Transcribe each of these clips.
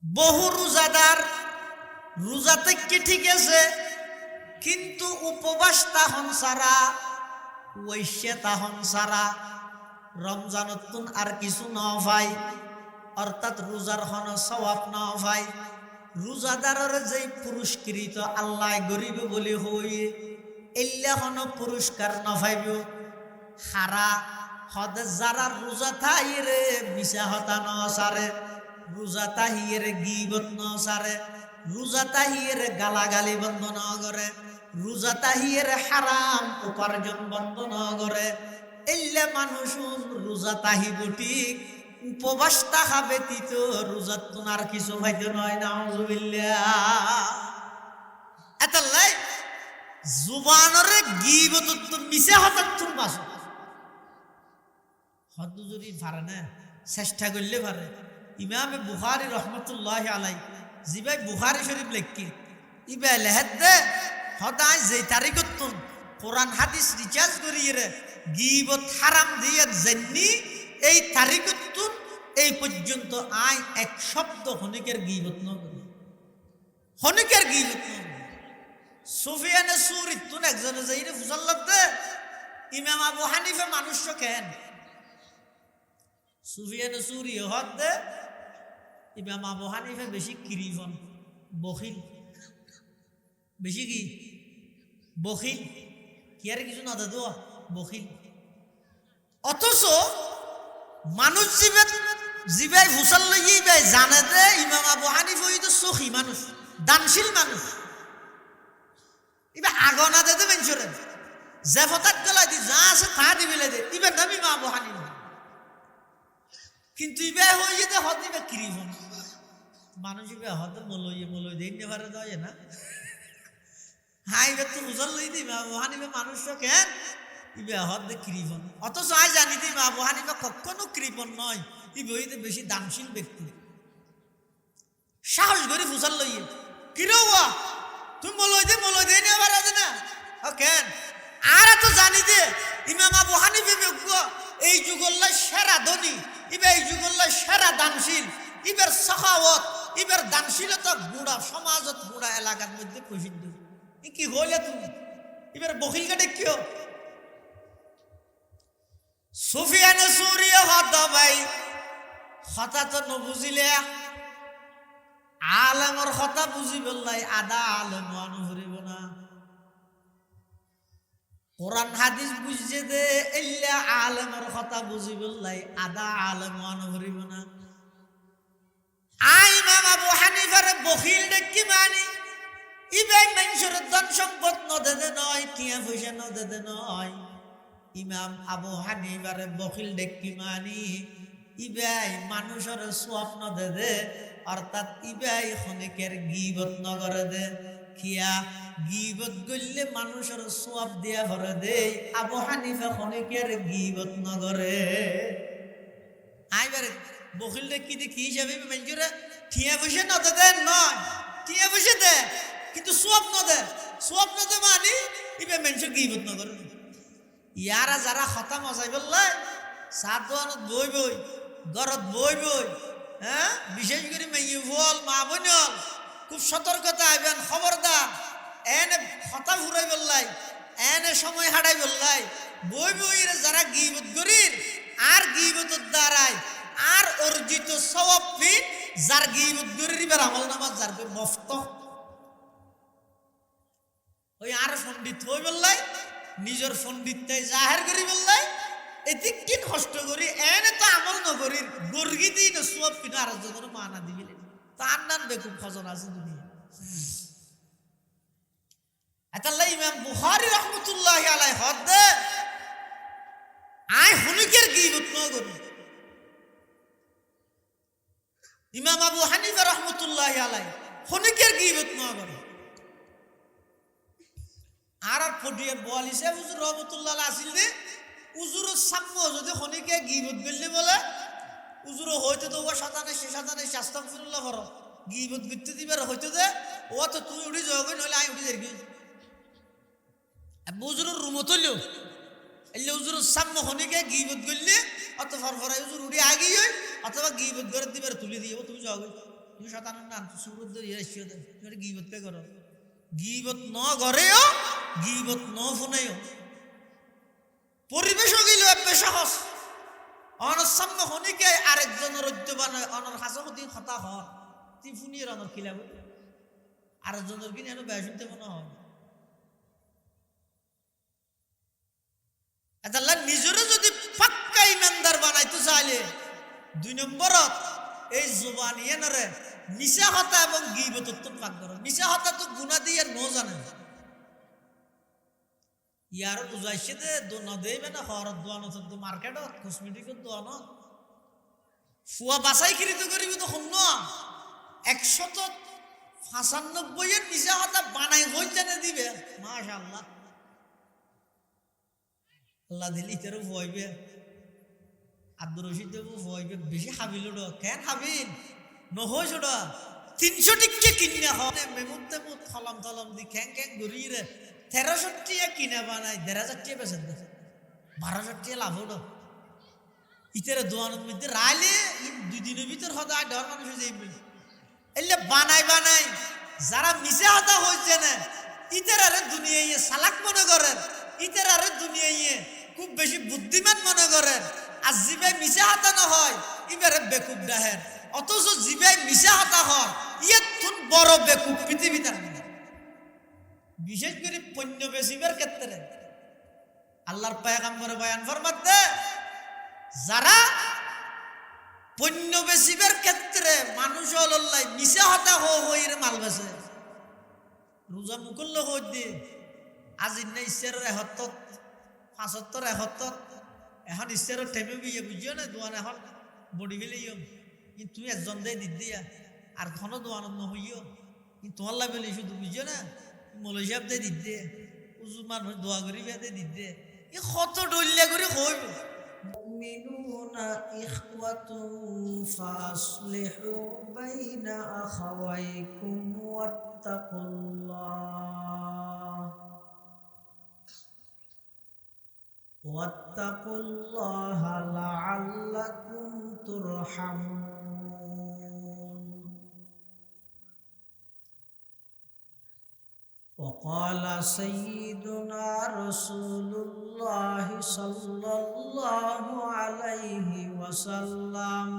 বহু রোজাদার রোজা থেকে ঠিক আছে, কিন্তু উপবাস তাহন সারা, ঐশ্যে তাহন সারা, রমজানতুন আর কিছু ন ভাই, অর্থাৎ রোজার হন সওয়াব ন ভাই। রোজাদারের যে পুরস্কৃত আল্লাহ গরিব বলে হইয়ে এল্লা হন পুরস্কার ন ভাইব হারা হদে যারা রোজা থাইরে মিশা হতা ন সারে, রোজা তাহিয়ের গীবত ন সারে, রোজা তাহিয়ের গালাগালি বন্ধ ন করে, রোজা তাহিয়ের হারাম উপার্জন বন্ধ ন করে। এল্লা মানুষ রোজা তাহিব ঠিক, উপবাস তাহা ব্যতীত রোজার তোনার কিছু ভাইতে নয়। নাউজুবিল্লাহ। এতাল্লাই জুবানরে গীবত তো মিশা হঠাৎ তুন বাস হদ যদি পারে না, চেষ্টা করলে পারে। ইমামে বুখারী রহমতুল্লাহ আলাই জিবাই বুখারী শরীফ লেখকি ইবা লেহেদ দে হদায় যে তারিখত তুন কোরআন হাদিস রিচার্জ করিয়ে গীবত হারাম দিয়ে জেননি এই তারিখত তুন এই পর্যন্ত আয় এক শব্দ হনিকের গীবত ন করি, হনিকের গীবত ন। সুফিয়ানে সুরি তুন একজনে যাইরে ফুসাল্লাত দে ইমাম আবু হানিফা মানুষ কেন সুফিয়ানে সুরি হদ দে ইমাম আবু হানিফা বেশি কিরিফন বখিল, বেশি কি বখিল, কি আর কিছু না দাদু বখিল। অথচ মানুষ জিবাই ফুসাল লইয়াই জানে দে ইমাম আবু হানিফা তো সখী মানুষ, দানশীল মানুষ। ইবা আগনা দে দে মেনছরে যে ফতাত গলা দি যা আছে তা দি মিলে দে ইবার নাম ইমাম আবু হানিফা। কিন্তু ইবা হইয়ে দে হদ ইবা কিরিফন মানুষ, ইবা হদ মলই দেই নে পারে দয় না। হাই ইবা তো ফুসাল লই দি ইমাম আবু হানিফা মানুষ কেন ইবা হদ দে কিরিফন। অথচ আই জানি দি ইমাম আবু হানিফা কখনো কৃপণ নয়, ইবা হইতে বেশি দানশীল ব্যক্তি। সাহস করে ফুসাল লইয়ে কিরোয়া তুমি মলই দে নে পারে না কেন। আর তো জানি দে ইমাম আবু হানিফা এই যুগল্লা সেরা ধনী, ইবা এই যুগল্লা সেরা দানশীল। ইবার সাখাওয়াত ইবার দানশীলতা গুড়া সমাজত গুড়া এলাকার মধ্যে প্রসিদ্ধ। কি হইলে তুমি এবার বখিল কাটে কিয়। সুফিয়ানে সুরিয়া হদ ভাই কথা তো নবুঝিলে আলেমর কথা বুঝি বললাই আদা আলেম অনুভরিব না। কোরআন হাদিস বুঝছে দে এল্লা আলেমর কথা বুঝি বললাই আদা আলেম অনুভরিব না। আই ইমাম আবু হানিফার বখিল দেখি মানি ইবাই মানুষের ধন সম্পদ নদে দে নয়, টিয়া পয়সা নদে দে নয়। ইমাম আবু হানিফার বখিল দেখি মানি ইবাই মানুষের স্বপ্ন দে দে, অর্থাৎ ইবাই খনিকের গীবত নগরে দে। খিয়া গীবত গললে মানুষের সওয়াব দিয়া ভরে দে, আবু হানিফা খনিকের গীবত নগরে। আইবারে বখিল দেখি দে কি হিসাবে মানুষের টিয়া পয়সা নদে দে নয়, টিয়া পয়সা দে কিন্তু স্বপ্ন দে মানি ইবে মানুষের গীবত নগরে। ইয়ারা যারা খতা মজাই বললে সাত দোয়ানত বই গরত বই হ্যাঁ, বিশেষ করে মেয়ে বল মা বোন খুব সতর্কতা আইবেন, খবরদার এনে খতা ফুরাই বললাই এনে সময় হারাই বললাই বই যারা গীবত করির আর গীবতের দ্বারাই আর অর্জিত সওয়াব ফিন যার গীবত করির এবার আমল নামাজ যার মফত ওই আর পণ্ডিত হই বললাই নিজের পণ্ডিতটাই জাহের করি বললাই এদিক কিন কষ্ট করি এনে তো আমল নকরি গর্গি দিই না সব কিনা আর যখন মানা দিবিলে তার নাম বেকুব খজন আছে দুনিয়া। আতাল্লাহ ইমাম বুখারী রহমতুল্লাহ আলাইহি হদ আই হুনিকের গীবত ন করি। ইমাম আবু হানিফা রহমতুল্লাহ আলাইহি হুনিকের গীবত ন করে। আর ফটিয়ে বলিছে হুজুর রহমতুল্লাহ আসিল দে উজুরের সাম্য যদি খনিকে গীবত গললে বলে উজুর হইতে তো ও সাতানে সে সাতানে আস্তাগফিরুল্লাহ করো গীবত করতে দিবার হইতে দে ও তো তুই উঠি যাবে নইলে আমি উঠি যাবি। উজুরের রুমত হইলেও এলে উজুরের সাম্য খনিকে গীবত গললে অত ফরফরাই উজুর উঠি আগেই হয় অথবা গীবত করে দিবার তুলে দিয়ে তুমি যাবে তুমি শতানের নাম সুরত ধরিয়ে এসছো তুমি গিবত কে করো গিবত ন ঘরেও গিবত ন ফোনেও পরিবেশ গিল এবে সহজ অনর সামনে হনিকে আরেকজনের রজ্জবান অনর হাসহতি হতা হন তুই ফুনিয়ে অনর খিলাব আরেকজনের কিনে এনে বেশ শুনতে মনে হয় আল্লাহ নিজরে যদি পাক্কা ইমানদার বানাইতে চাইলে 2 নম্বরত এই জবান ইয়ানরে মিশা হতা এবং গীবতত্ব পাক করো মিশা হতা তো গুনাহ দিয়ে ন জানে ইয়ার বুঝাইছে দে দোন দেবে না হরত দোয়ানো তো মার্কেটত কসমেটিকত দোয়ানো ফুয়া বাছাই কৃত করিবি তো শূন্য 195 এর মিশা হতা বানাই হই জানে দিবে মাশাআল্লাহ আল্লাহ দিলি তেরো ভয়বে আব্দুর রশিদ দেবো ভয়বে বেশি হাবিল কেন হাবিল নহই ছোট 300 টিকে কিনে হয় মেমুত তেমুত থলম থলম দি খ্যাং খ্যাং ঘুরি রে 1300 টিয়া কিনে বানাই 1500 টিয়া বেচে 1200 টিয়া লাভ হলো ইতেরে দোয়ানোর মধ্যে রাইলে 2 দিনের ভিতর হয়তো 8 মানুষ হয়ে যাইবে এলে বানাই বানাই যারা মিশে হতা হয়েছে না ইতেরারে দুনিয়ায় সালাক মনে করেন ইতেরারে দুনিয়ায় খুব বেশি বুদ্ধিমান মনে করেন আর জিবাই মিশা হাতা না হয় এবারে বেকুব ডাহের অথচ জিবাই মিশা হাতা হয় ইয়ে তুন বড় বেকুব পৃথিবীতে বিশেষ করে পণ্য বেশিবার ক্ষেত্রে আল্লাহর পয়গম্বর বয়ান ফরমাতে যারা পণ্য বেশিবার ক্ষেত্রে মানুষ হল্লাই মিশা হাতা হইরে মাল বেছে রোজা মুকুল্ল হই দিয়ে আজি না ঈশ্বরের 71 75 71 এখন ঈশ্বরের টেপে বিয়ে বুঝিও না দোয়ান এখন বডি ফেলিও কিন্তু তুমি একজন দেয় দিয়া আর ঘন দোয়ান নহইও কিন্তু তোমার লাগে শুধু বুঝিও না মৌলী সাহেব দিয়ে দিতে উজু মানুষ দোয়া করি বেদে দিতে ই কত ডলিয়া করে কইব মুমিনুনা ইখওয়াতুন ফাসলিহু বাইনা আখাওয়াইকুম واتقوا الله لعلكم ترحمون وقال سيدنا رسول الله صلى الله عليه وسلم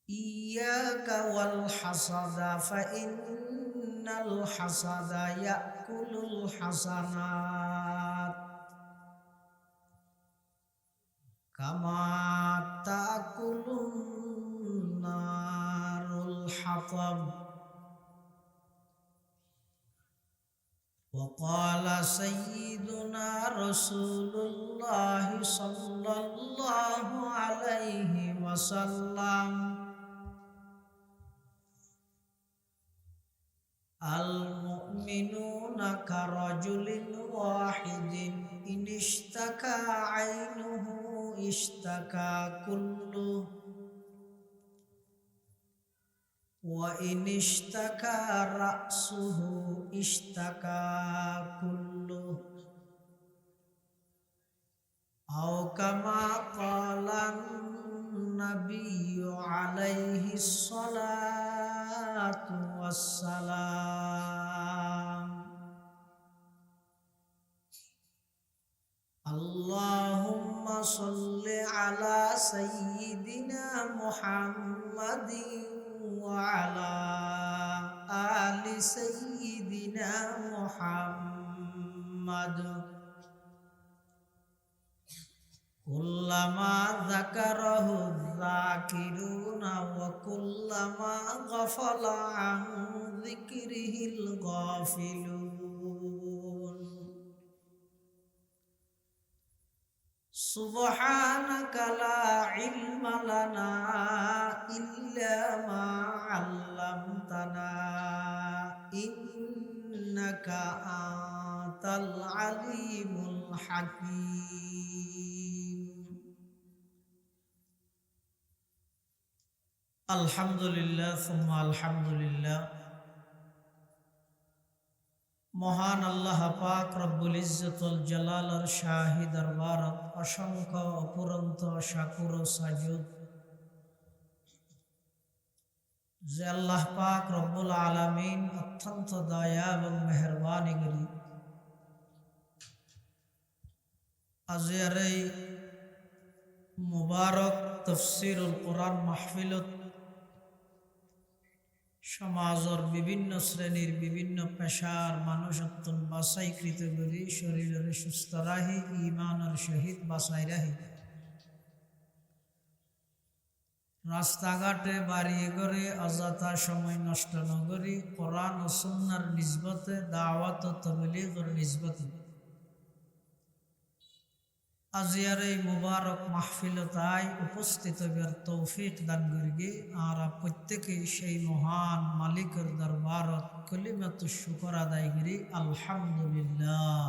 إياك والحسد فإن الحسد يأكل الحسنات كما تأكل النار الحطب وقال سيدنا رسول الله صلى الله عليه وسلم المؤمنون كرجل واحد إن اشتكى عينه اشتكى كله وإن اشتكى رأسه اشتكى كله أو كما قال النبي عليه الصلاة والسلام اللهم صل على سيدنا محمد وعلى آل سيدنا محمد كلما ذكره الذاكرون وكلما غفل عن ذكره الغافلون سبحانك لا علم لنا إلا ما علمتنا إنك أنت العليم الحكيم الحمد لله ثم الحمد لله মহান আল্লাহ পাক রব্বুল ইজ্জতুল জালালের শাহী দরবারত অসংখ্য অপুরন্ত শাকুর ও সাজুদ যে আল্লাহ পাক রব্বুল আলামিন অত্যন্ত দয়া এবং মেহেরবানি করি আজিয়ার এই মুবারক তফসিরুল কোরআন মাহফিলত সমাজের বিভিন্ন শ্রেণীর বিভিন্ন পেশার মানুষ অত্যন্ত বাছাইকৃত করি শরীরের সুস্থ রাহি ইমানের সহিত বাছাই রাহি রাস্তাঘাটে বাড়ি করে অযথা সময় নষ্ট নগরী কোরআন ও সুন্নাহর নিসবতে দাওয়াত ও তাবলীগের নিসবতে আজিয়ার এই মুবারক মাহফিলতায় উপস্থিত হবার তৌফিক দান করি আর প্রত্যেকেই সেই মহান মালিকের দরবারত কলিমাত শুকর আদায় করি আলহামদুলিল্লাহ।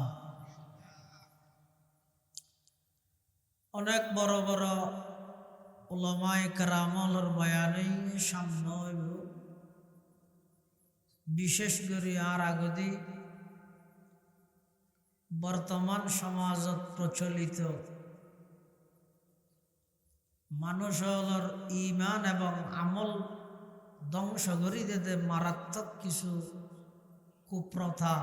অনেক বড় বড় উলামায়ে কেরামর বয়ানেই সামনে হইব বিশেষ করে আর আগদি বর্তমান সমাজত প্রচলিত মানুষের ইমান এবং আমল ধ্বংস করি দিতে মারাত্মক কিছু কুপ্রথা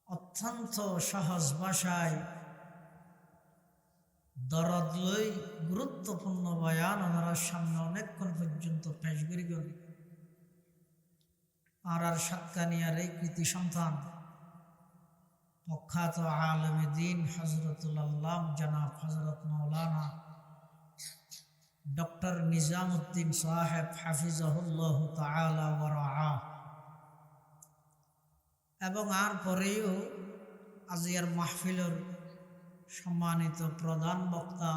অত্যন্ত সহজ ভাষায় দরদ লই গুরুত্বপূর্ণ বয়ান ওনার সামনে অনেকক্ষণ পর্যন্ত পেশ করি করি আর সাতকানিয়ার এই কৃতি সন্তান প্রখ্যাত আলেমে দ্বীন হযরতুল আল্লাম জনাব হযরত মাওলানা ডক্টর নিজামউদ্দিন সাহেব হাফিজাহুল্লাহ তাআলা ওয়া রাআহ এবং আর পরেও আজিয়ার মাহফিলের সম্মানিত প্রধান বক্তা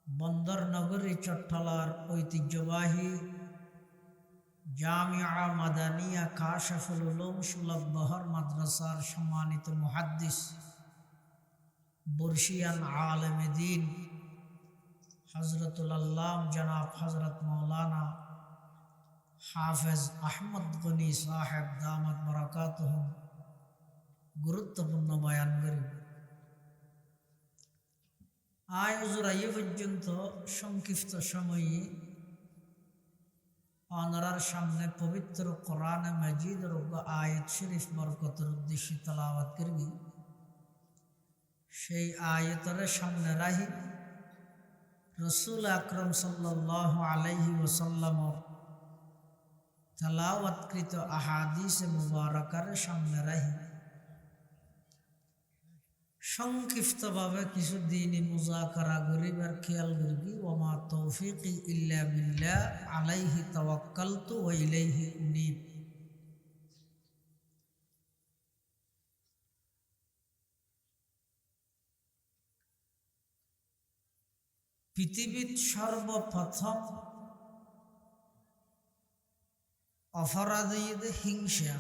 বন্দর নগরী চট্টলার ঐতিহ্যবাহী জামিয়া মাদানিয়া কাশফুল উলুম সুলভ বহর মাদ্রাসার সম্মানিত মুহাদ্দিস বর্ষিয়ান আলেমে দ্বীন হযরতুল আল্লাম জনাব হযরত মাওলানা হাফেজ আহমদ গনি সাহেব দামাত বারাকাতুহুম গুরুত্বপূর্ণ বয়ান করি আয়োজুর আইয়ে পর্যন্ত সংক্ষিপ্ত সময়ে অনরার সামনে পবিত্র কোরআন মাজিদের আয়াত শরীফ বরকতের উদ্দেশ্যে তেলাওয়াত করবি সেই আয়াতের সামনে রাহি রসুল আকরম সাল্লাল্লাহু আলাইহি ওয়াসাল্লামর তেলাওয়াতকৃত আহাদিস মুবারাকার সামনে রাহি সংক্ষিপ্তভাবে কিছু দিনই মুজাকারা গরিবার খেয়াল করবি ওমা তৌফিকি ইল্লা বিল্লাহ আলাইহি তাওয়াক্কালতু ওয়া ইলাইহি উনীব। পৃথিবীর সর্বপ্রথম অপরাধীদের হিংসা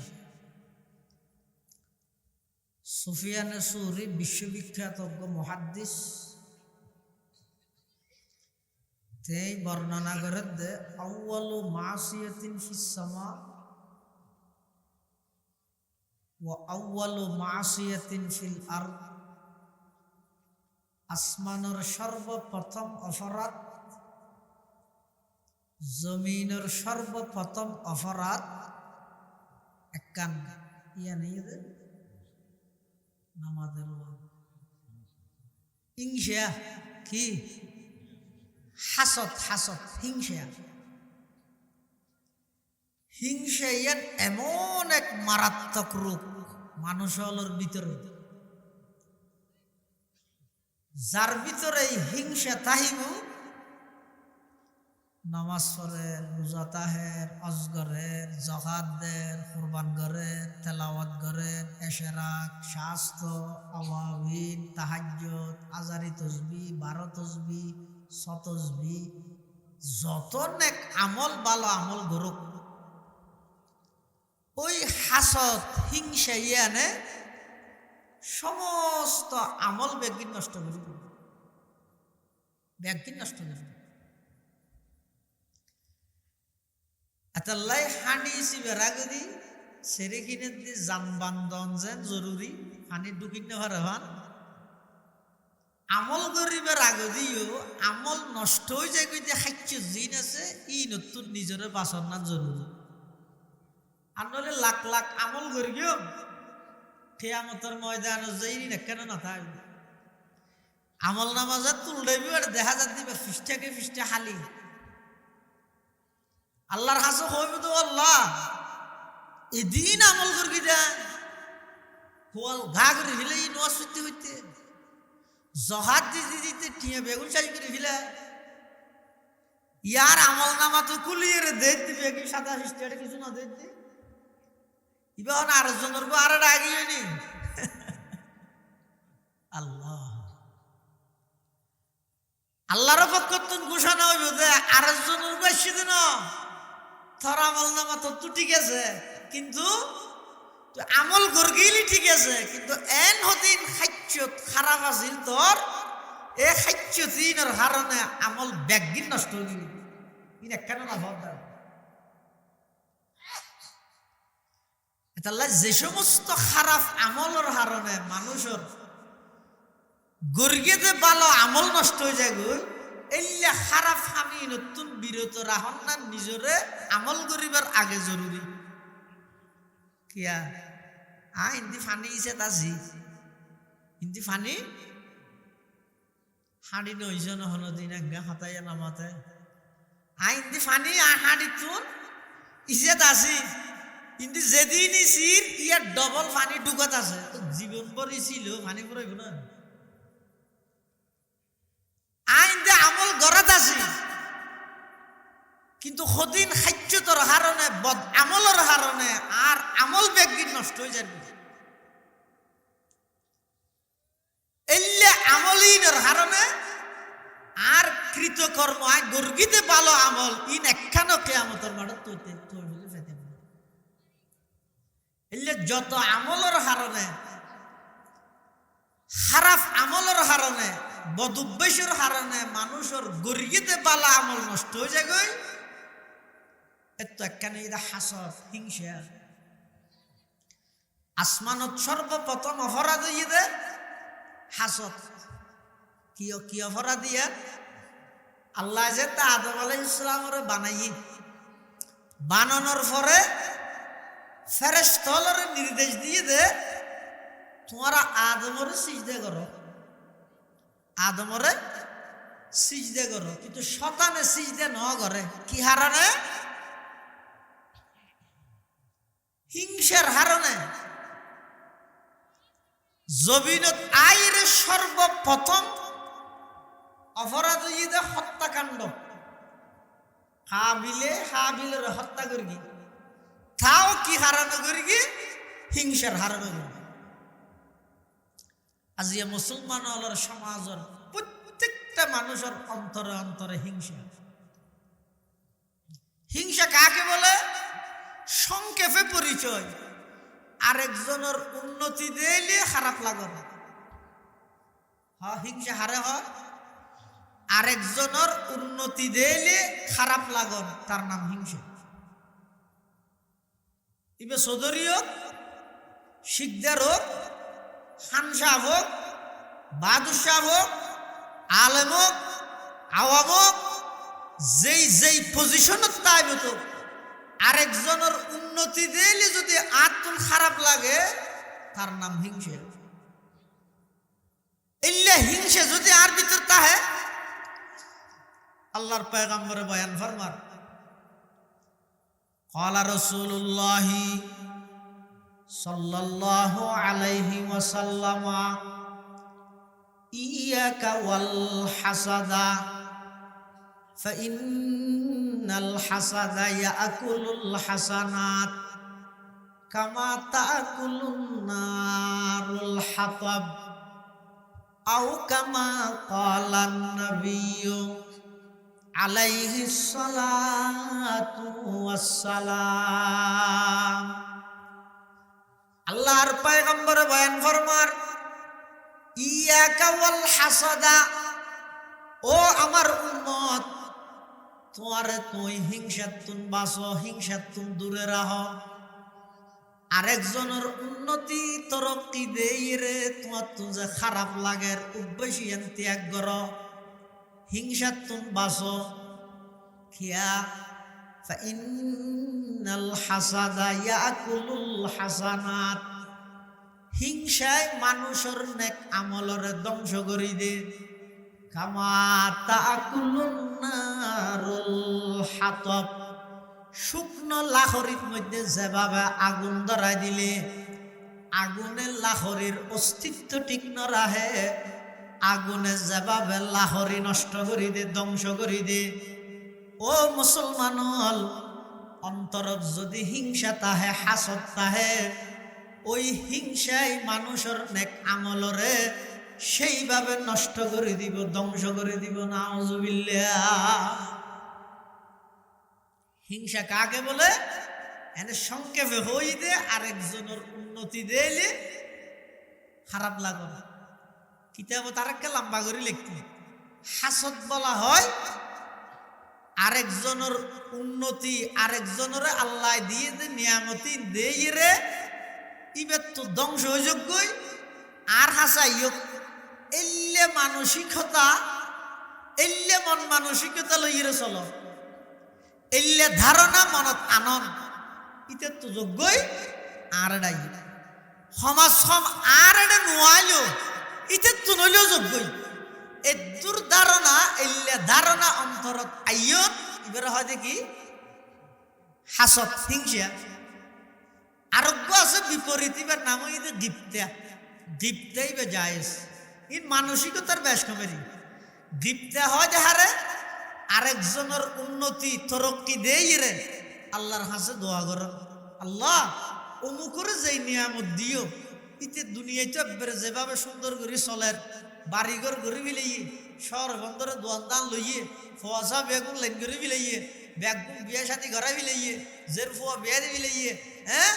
সুফিয়ানে সৌরি বিশ্ববিখ্যাত মুহাদ্দিস তেই বর্ণনা করে দে আউয়ালু মাসিয়াতিন ফিস সামা ওয়া আউয়ালু মাসিয়াতিন ফিল আরদ আসমানের সর্বপ্রথম অপরাধ জমিনের সর্বপ্রথম অপরাধ একখান ইয়া নেই নামাজের হিংসা কি হাসত হাসত হিংসা হিংসা ইয়ান এমন এক মারাত্মক রূপ মানুষের ভিতরে যার ভিতরে হিংসা তাহিব নামাজ পড়ের রোজা তাহের অজগরের জকাত দের কুরবান গরের তেলাওয়াত গরের এশরাক শাস্ত্র আওয়াবিন তাহাজ্জুদ আজারি তসবি 12 তসবি 6 তসবি যত নেক আমল ভালো আমল গরুক ওই হাসত হিংসা ইয়ানে সমস্ত আমল ব্যাগিন নষ্ট করে দিবে ব্যাগিন নষ্ট করে দিবে আতাল্লাই হানি হিসেবে রাগদি সেরে কিনে দি যানবান্ধন যেন জরুরি হানি ঢুকিন নেওয়ার হান আমল গরিবের আগে দিও আমল নষ্ট হয়ে যায় কইতে খাচ্ছ জিন আছে ই নতুন নিজরে বাসন না জরুরি আর নলে লাখ লাখ আমল গরিব কেয়ামতের ময়দানে যাইনি না কেন না থাকবে আমল নামাজে তুলডাইবি আর দেখা যাত দিবে ফিসটাকে ফিসটা হালি আল্লাহর হাসে হইব তো আল্লাহ এদিন আমল করবি দেয় হোয়াল ঘা করে ফেলে ই নোয়া সত্যি হইতে জহাত দিতে দিতে টিয়া বেগুন চাই করে ফেলে ইয়ার আমল নামা তো কুলিয়ে দেখ দিবে কি সাদা ফিসটা এটা কিছু না দেখ দি ইবা আর জনের গো আর আগিয়ে নি আল্লাহ আল্লাহর পক্ষ তুন ঘোষণা হইব যে আরেকজনের বেশি দিন তোর আমল নামা তো ঠিক আছে কিন্তু আমল গরগিলি ঠিক আছে কিন্তু এন হদিন খাচ্ছত খারাপ আছিল তোর এ খাচ্ছতিনের কারণে আমল ব্যাগদিন নষ্ট হয়ে গেল ইন কেন না ভাবদার এটা যে সমস্ত খারাপ আমলের কারণে মানুষের গর্গে যে ভালো আমল নষ্ট হয়ে যায় গো এল্লা খারাপ আমি নতুন বিরত রাহন না নিজরে আমল গরিবার আগে জরুরি কিয়া হিন্দি ফানি ইসে তাছি হিন্দি ফানি হাঁড়ি নইছে নহন দিন একগা হাতাইয়া নামাতে হিন্দি ফানি হাঁড়ি তুন ইসে তাছি কিন্তু যেদিন ইসির ইয়ার ডবল ফানি ঢুকত আছে জীবন ভর ইছিল ফানি পড়াইব না আইনতে আমল গড়াত আছে কিন্তু সদিন খাদ্যতর কারণে বদ আমলের কারণে আর আমল ব্যাগদিন নষ্ট হয়ে যাবে এলে আমলিনের কারণে আর কৃতকর্ম আয় গর্গিতে ভালো আমল ইন একখানো কেয়ামতের মাঠে তৈতে তৈরি যেতে পারে এলে যত আমলের কারণে খারাপ আমলের কারণে বদুব্বেশের কারণে মানুষের গর্গিতে ভালো আমল নষ্ট হয়ে যায় গই এত একখানে এটা হাসর হিংসা আসমানত সর্বপ্রথম অপরাধ হইয়ে দে হাসত কি অপরাধ দিয়া আল্লাহ যে তা আদম আলাইহিস সালামের বানাই বানানোর পরে ফেরেশতাদের নির্দেশ দিয়ে দে তোমরা আদমের সিজদা করো আদমরে সিজদা করো কিন্তু শতানে সিজদা ন করে কি হারানে হিংসার হারণে জবিনত আইরে সর্বপ্রথম অপরাধ হইতে হত্যাকাণ্ড হাবিলের হত্যা করি তাও কি হারানো করি হিংসার হারানো করি আজিয়া মুসলমান হলার সমাজের প্রত্যেকটা মানুষের অন্তরে অন্তরে হিংসা হিংসা কাকে বলে সংক্ষেপে পরিচয় আরেকজনের উন্নতি দিলে খারাপ লাগে না হিংসা হারে হয় আরেকজনের উন্নতি দিলে খারাপ লাগন তার নাম হিংসা ইবে চৌধুরী হোক শিকদার হোক খানসাহ হোক বাদশাহ হোক আলেম হোক আওয়াম হোক যেই পজিশনত তাই হতো আরেকজনের উন্নতি দিলে যদি আত্মন খারাপ লাগে তার নাম হিংসা ইল্লা হিংসা যদি আর ভিতর তাহে আল্লাহর পয়গম্বরে বয়ান ফরমান ক্বালা রাসূলুল্লাহ সাল্লাল্লাহু আলাইহি ওয়াসাল্লাম ইয়াকা ওয়াল হাসাদা ফাইন্নাল হাসাদা ইয়াকুলুল হাসানাত কামা তাকুলুন নারুল হাতাব আও কামা ক্বালান নাবিয়্যু আলাইহিস সালাতু ওয়াস সালাম আল্লাহর পয়গম্বর বয়ান ফরমান ইয়াকা ওয়াল হাসাদা ও আমার উম্মত তোমারে তুই হিংসাতুন বাঁচো হিংসাতুন দূরে রাহ আরেকজনের উন্নতি তরক্কি দেই রে তোমার তো যে খারাপ লাগে উদ্বেশী ত্যাগ কর হিংসা তুম বাসো খিয়া ফাইন্নাল হাসাদা ইয়াকুলুল হাসানাত হিংসায় মানুষের নেক আমলরে ধ্বংস করি দে কামা তাকুলুন নারুল হাতাব শুকনো লাখরির মধ্যে যেভাবে আগুন ধরাই দিলে আগুনের লাখরির অস্তিত্ব ঠিক ন রাহে আগুনে যেভাবে লাখরি নষ্ট করি দে ধ্বংস করি দে ও মুসলমান অন্তরত যদি হিংসা তাহে হাসদ তাহে ওই হিংসাই মানুষের নেক আমলরে সেইভাবে নষ্ট করে দিব ধ্বংস করে দিব নাউজুবিল্লাহ হিংসা কাকে বলে এনে সংক্ষেপে হই দে আরেকজনের উন্নতি দিলে খারাপ লাগো না কিতাব তারাকে লম্বা করে লিখতে হাসদ বলা হয় আরেকজনের উন্নতি আরেকজনের আল্লাহ দিয়ে যে নিয়ামতি দেই রে ইবের তো ধ্বংস যোগ্যই আর হাসাই এল্লে মানসিকতা এল্লে মন মানসিকতা লইরে চলো এল্লে ধারণা মনত আনন্দ ইতে তো যোগ্যই আর এটাই সমাজ আর এটা নোয়াইলেও ইতে তো নইলেও যোগ্যই এ দুর্ধারণা এল্লে ধারণা অন্তরত আইয়ত এবারে হয় দেখি হাসত হিংসা আরোগ্য আছে বিপরীত এবার নাম হইতে গিপ্তা গিপ্তাই বে জায়েজ ই মানসিকতার বেশ কমেরি গিপ্তা হয় যাহারে আরেকজনের উন্নতি তরক্কি দেই রে আল্লাহর হাসে দোয়া কর আল্লাহ অমুকরে যেই নিয়ামত দিও ইতে দুনিয়াতে একবারে যেভাবে সুন্দর করে চলের বাড়িঘর করে বিলাইয়ে শহর বন্দরে দোয়ান দান লইয়ে ফোয়াশা বেগুন লাইন করে বিলাইয়ে বেগুন বিয়ে সাথে ঘরা বিলাইয়ে জের ফুয়া বিয়ে দিয়ে বিলাইয়ে হ্যাঁ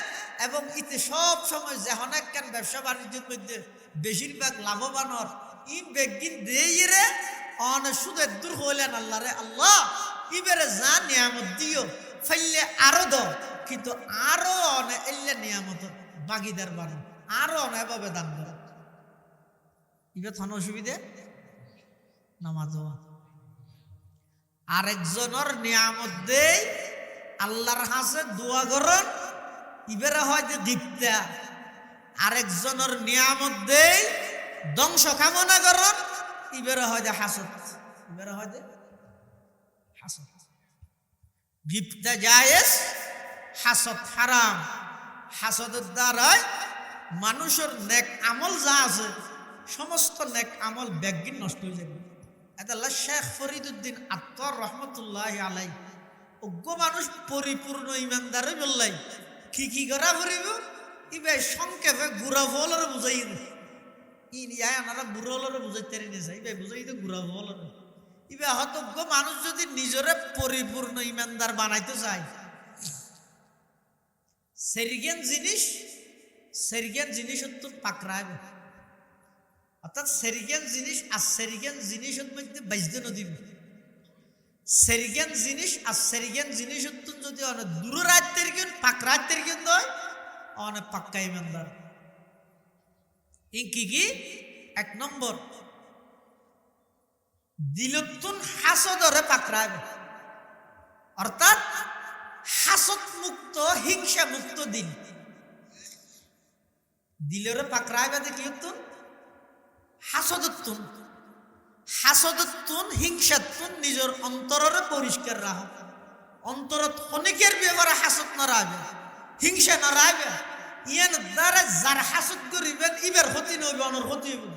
এবং ইতে সব সময় যে অনেক কেন ব্যবসা বাণিজ্যের মধ্যে বেশিরভাগ লাভবানর ই বেগিন দেই রে অনে সুদের দূর হইলেন আল্লাহ রে আল্লাহ ইবেরে যা নিয়ামত দিও ফাইলে আরো দ কিন্তু আরো অনে এল্লে নিয়ামত বাগিদার বানো আরো অনে এভাবে দান করো ইবে থন অসুবিধে নামাজ আরেকজনের নিয়ামত দেই আল্লাহর হাসে দোয়া করন ইবেরে হয় যে দীপ্তা আরেকজনের নিয়ামত দেই ধ্বংস কামনা করন ইবেরে হয় যে হাসত ইবেরে হয় যে হাসত দীপ্তা জায়েজ হাসত হারাম হাসদের দ্বারাই মানুষের নেক আমল যা আছে সমস্ত নেক আমল ব্যাগিন নষ্ট হয়ে যাবে এটা শেখ ফরিদুদ্দিন আত্মার রহমতুল্লাহ আলাই অজ্ঞ মানুষ পরিপূর্ণ ইমানদারে বললাই কি করা ফুরিব ইবে সংক্ষেপে গুড়া ফলরে বুঝাই ইয়াই আনারা বুড়লরে বুঝাইতে নিয়ে যায় ইবে বুঝাই তো গুড়া ফলরে ইবে হতজ্ঞ মানুষ যদি নিজরে পরিপূর্ণ ইমানদার বানাইতে চায় সেরিগেন জিনিস তো পাকড়াবে অর্থাৎ সেরিগেন জিনিস আর সেরিগেন জিনিসের মধ্যে বাইজতে নদীব সেরিগেন জিনিস আর সেরিগেন জিনিস যদি অনেক দূর রাজ্যের কেন পাক রাজ্যের কেন হয় অনেক পাক্কা ইমানদার কি এক নম্বর দিলতুন হাসদরে পাকড়াবে অর্থাৎ হাসদ মুক্ত হিংসা মুক্ত দিল দিলরে পাকড়াবে দেখি হাসদতুন হিংসাতুন নিজের অন্তরের পরিষ্কার রাখ অন্তরত অনেকের ব্যাপারে হাসদ না রাখবে হিংসা না রাখবে ইয়ান দ্বারা যার হাসদ করিবেন ইবের ক্ষতি নইবে অনর ক্ষতি হইব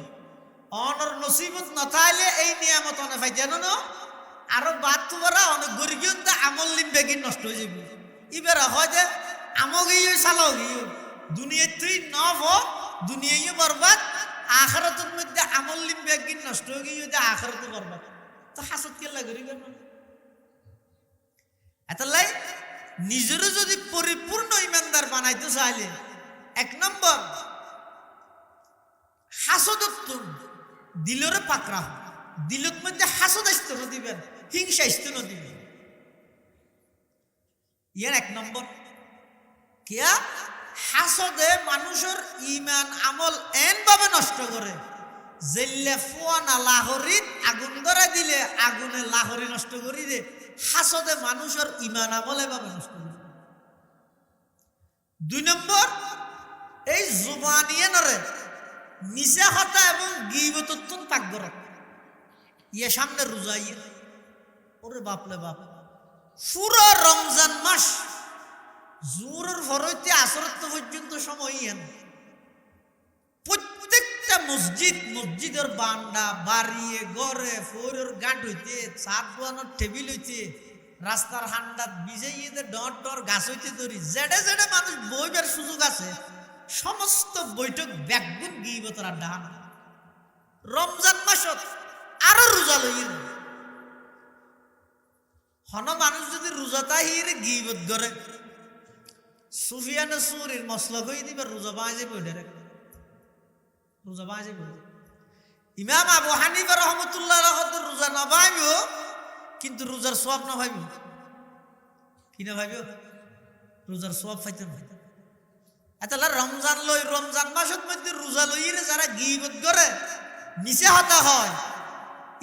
অনর নসিবত না থাকলে এই নিয়ামত অনেক পাই জানো না আরো বাদ তোরা অনেক গরিব আমল লিম বেগিন নষ্ট হয়ে যাবে ইবের হয় যে আমগিয়ে চালাও গিয়ে দুনিয়ার তুই নব দুনিয়ায় বরবাদ আখরাতের মধ্যে আমল লিম্বে একদিন নষ্ট হয়ে গিয়ে আখরাতে বরবাদ তো হাসদ কেলা করিবেন এতলাই নিজের যদি পরিপূর্ণ ইমানদার বানাইতে চাইলে এক নম্বর হাসদত্ব দিলরে পাকড়া দিলত মধ্যে হাসদ আসতে না দিবেন হিংসা আসতে না দিবেন ইয়ার এক নম্বর কিয়া হাসদে মানুষের ইমান আমল এন ভাবে নষ্ট করে জেল্লে ফুয়ানা লাহরিত আগুন ধরে দিলে আগুনে লাহরি নষ্ট করি দে। হাসদে মানুষের ইমান আমল এভাবে নষ্ট করে। 2 নম্বর, এই জুবানিয়ে নরে মিশা হতা এবং গীবতত্তুন পাক করে ইয়ে সামনে রোজাইয়ে ওরে বাপলে বাপ পুরো রমজান মাস জোরের ফরইতে আসরত পর্যন্ত সময় ইয়েন প্রত্যেকটা মসজিদের বান্ডা বাড়িয়ে গড়ে ফোরের গাঁট হইতে চার দোয়ানোর টেবিল হইতে রাস্তার হান্ডাত বিজয়ীদের ডর গাছ হইতে ধরি জেডে জেডে মানুষ বইবার সুযোগ আছে সমস্ত বৈঠক ব্যাগুন গিবতর আড্ডা হানা। রমজান মাসত আরো রোজা লইয়ের হন মানুষ যদি রোজাটা হিরে গিবত করে সুফিয়ানে সুরির মসলক হয়ে দিবে রোজা বাজে বইডে রোজা বাজে বই। ইমাম আবু হানিফা রহমতুল্লাহ রোজা না ভাইব কিন্তু রোজার সওয়াব না ভাইব। কি না ভাইব? রোজার সওয়াব পাইতে না। এতলা রমজান লই রমজান মাসের মধ্যে রোজা লইরে যারা গীবত করে নিচে হতা হয়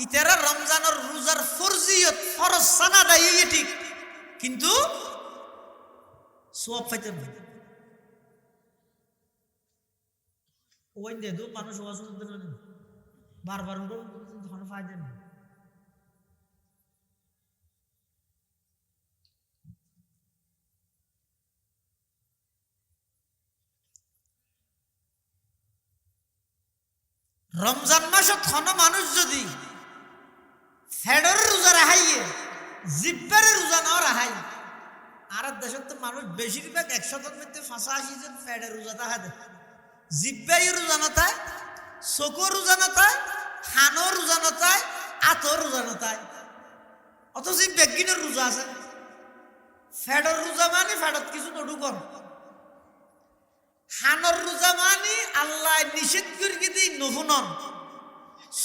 ইতারা রমজানের রোজার ফরজিয়ত ফরজ সানা দেয় ঠিক কিন্তু সওয়াব পাইতে না। ওই দে দু মানুষ ওয়াজ করতে না বারবার উঠো তখন ফায়দা নেই। রমজান মাসত কোনো মানুষ যদি ফেডর রোজা রাহাইয়ে জিব্বারে রোজা না রাহাই আর দেশত তো মানুষ বেশিরভাগ 100 মধ্যে 85 জন ফেডের রোজা তাহা দেয় জিব্বাই রোজা না তাই চকুর রোজা না তাই হানোর রোজা না তাই আতর রোজা না তাই অথচ বেগিনের রোজা আছে। ফেডর রোজা মানে ফেডত কিছু নডুকন হানর রোজা মানি আল্লাহ নিষেধ করিয়ে দিই নহুনন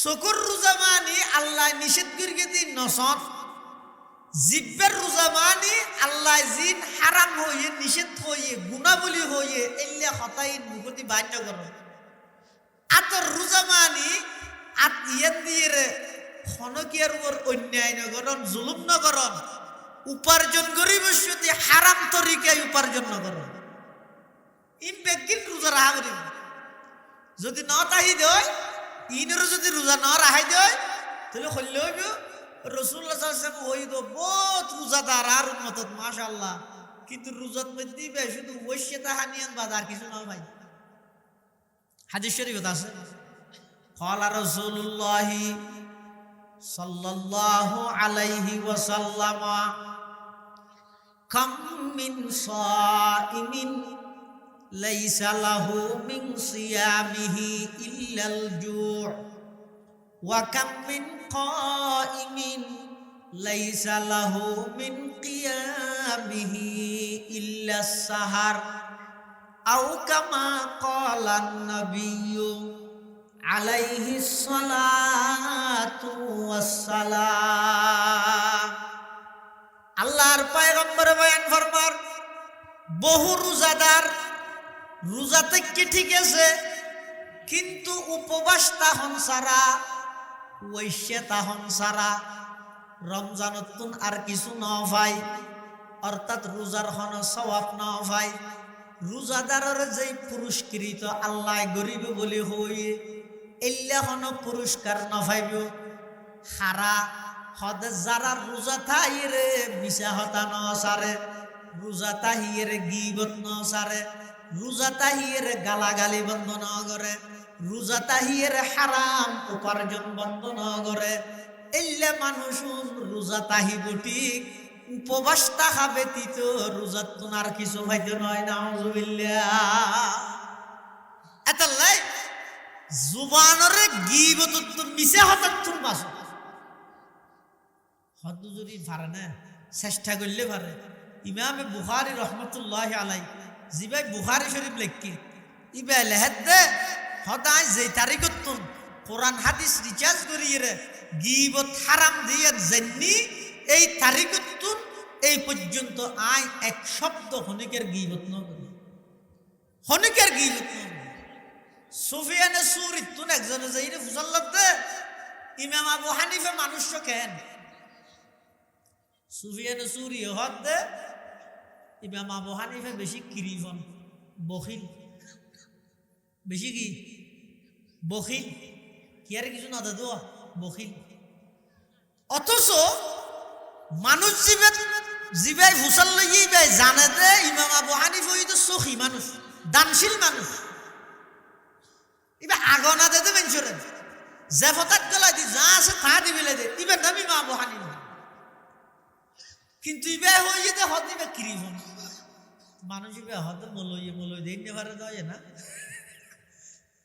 চকুর রোজা মানি আল্লাহ নিষেধ করিয়ে দিই নসন জিব্বের রোজা মানি আল্লাহ জিন হারাম হইয়ে নিষেধ হইয়ে গুণাবলী হইয়ে এল্লা হতাই মুখতি বাধ্য করো। আতর রোজা মানি আত ইয়েন দিয়ে রে খনকিয়ার উপর অন্যায় নগরণ জুলুম নগরণ উপার্জন গরিব হারাম তরিকায় উপার্জন নগরণ রোজা রাহা করি যদি ন তাহি দেয় ইনেরও যদি রোজা ন রাহাই দেয় তাহলে হইলে হইব রসুল্লাহ হইব বহুত রোজাদার আর উন্মতত মাশাআল্লাহ কিন্তু রোজাত মধ্যে শুধু ওইসে তাহানিয়ান বাদ আর কিছু না ভাই। হাদিস শরীফ আছে ক্বালা রাসূলুল্লাহ সাল্লাল্লাহু আলাইহি ওয়াসাল্লাম কাম মিন সাইমিন লাইসা লাহু মিন সিয়ামিহি ইল্লাল জু' ওয়া কাম মিন কাইমিন লাইসা লাহু মিন কিয়ামিহি ইল্লাস সাহার আও কামা ক্বালান নাবিয়্যু আলাইহিস সালাতু ওয়াস সালাম। আল্লাহর পয়গম্বর বয়ান ফরমান বহু রোজাদার রোজাতে কি ঠিক আছে কিন্তু উপবাস তাহন সারা ওইসে তাহন সারা রমজানতুন আর কিছু না ভাই অর্থাৎ রোজার হন সওয়াব না ভাই। রোজাদারের যে পুরস্কৃত আল্লাহ গরিব বলি হইয়ে এল্লা হন পুরস্কার না ভাইব হারা হদে যারা রোজা থাইরে মিশা হতা ন সারে রোজা তাহিরে গীবত ন সারে রোজা তাহিরে গালাগালি বন্ধ ন করে রোজা তাহিরে হারাম উপার্জন বন্ধ ন করে এল্লা মানুষ রোজা তাহিব ঠিক উপবাস তাহা ব্যতীত রোজা তোনার কিছু ভাইতে নয় নাউজুবিল্লাহ। এত লাই জুবানরে গীবত তো মিশা হতা তুন বাস হদ যদি পারে না চেষ্টা করলে পারে। ইমামে বুখারী রহমতুল্লাহ আলাই জিবাই বুখারী শরীফ লেখকে ইবাই লেহেদ দে হদায় যে তারিখত তুন কোরআন হাদিস রিচার্জ করিয়ে গীবত হারাম দিয়ে জেননি এই তারিখত তুন এই পর্যন্ত আয় এক শব্দ হনিকের গীবত ন করি হনিকের গিবত সুফিয়ানে সুরি তুন একজনে যাইরে ফুসাল্লাতে ইমাম আবু হানিফা মানুষ কেন সুফিয়ানে সুরি হদ দে ইমাম আবু হানিফা বেশি কিরিফন বখিল বেশি কি বখিল কি আর কিছু না দাদু বখিল অথচ মানুষ জিবাই ফুসাল লইয়াই জানে দে ইমাম আবু হানিফা তো সখী মানুষ দানশীল মানুষ এবার আগনা দে মেনছরে যে ফতাক গলা দি যা আছে তা দিবিলে দে এবার নাম ইমাম আবু হানিফা কিন্তু ইবে হইয়ে দে হদ দিবে কিরিফন মানুষ ইবে হদ মলই দেই নেভারে দয় না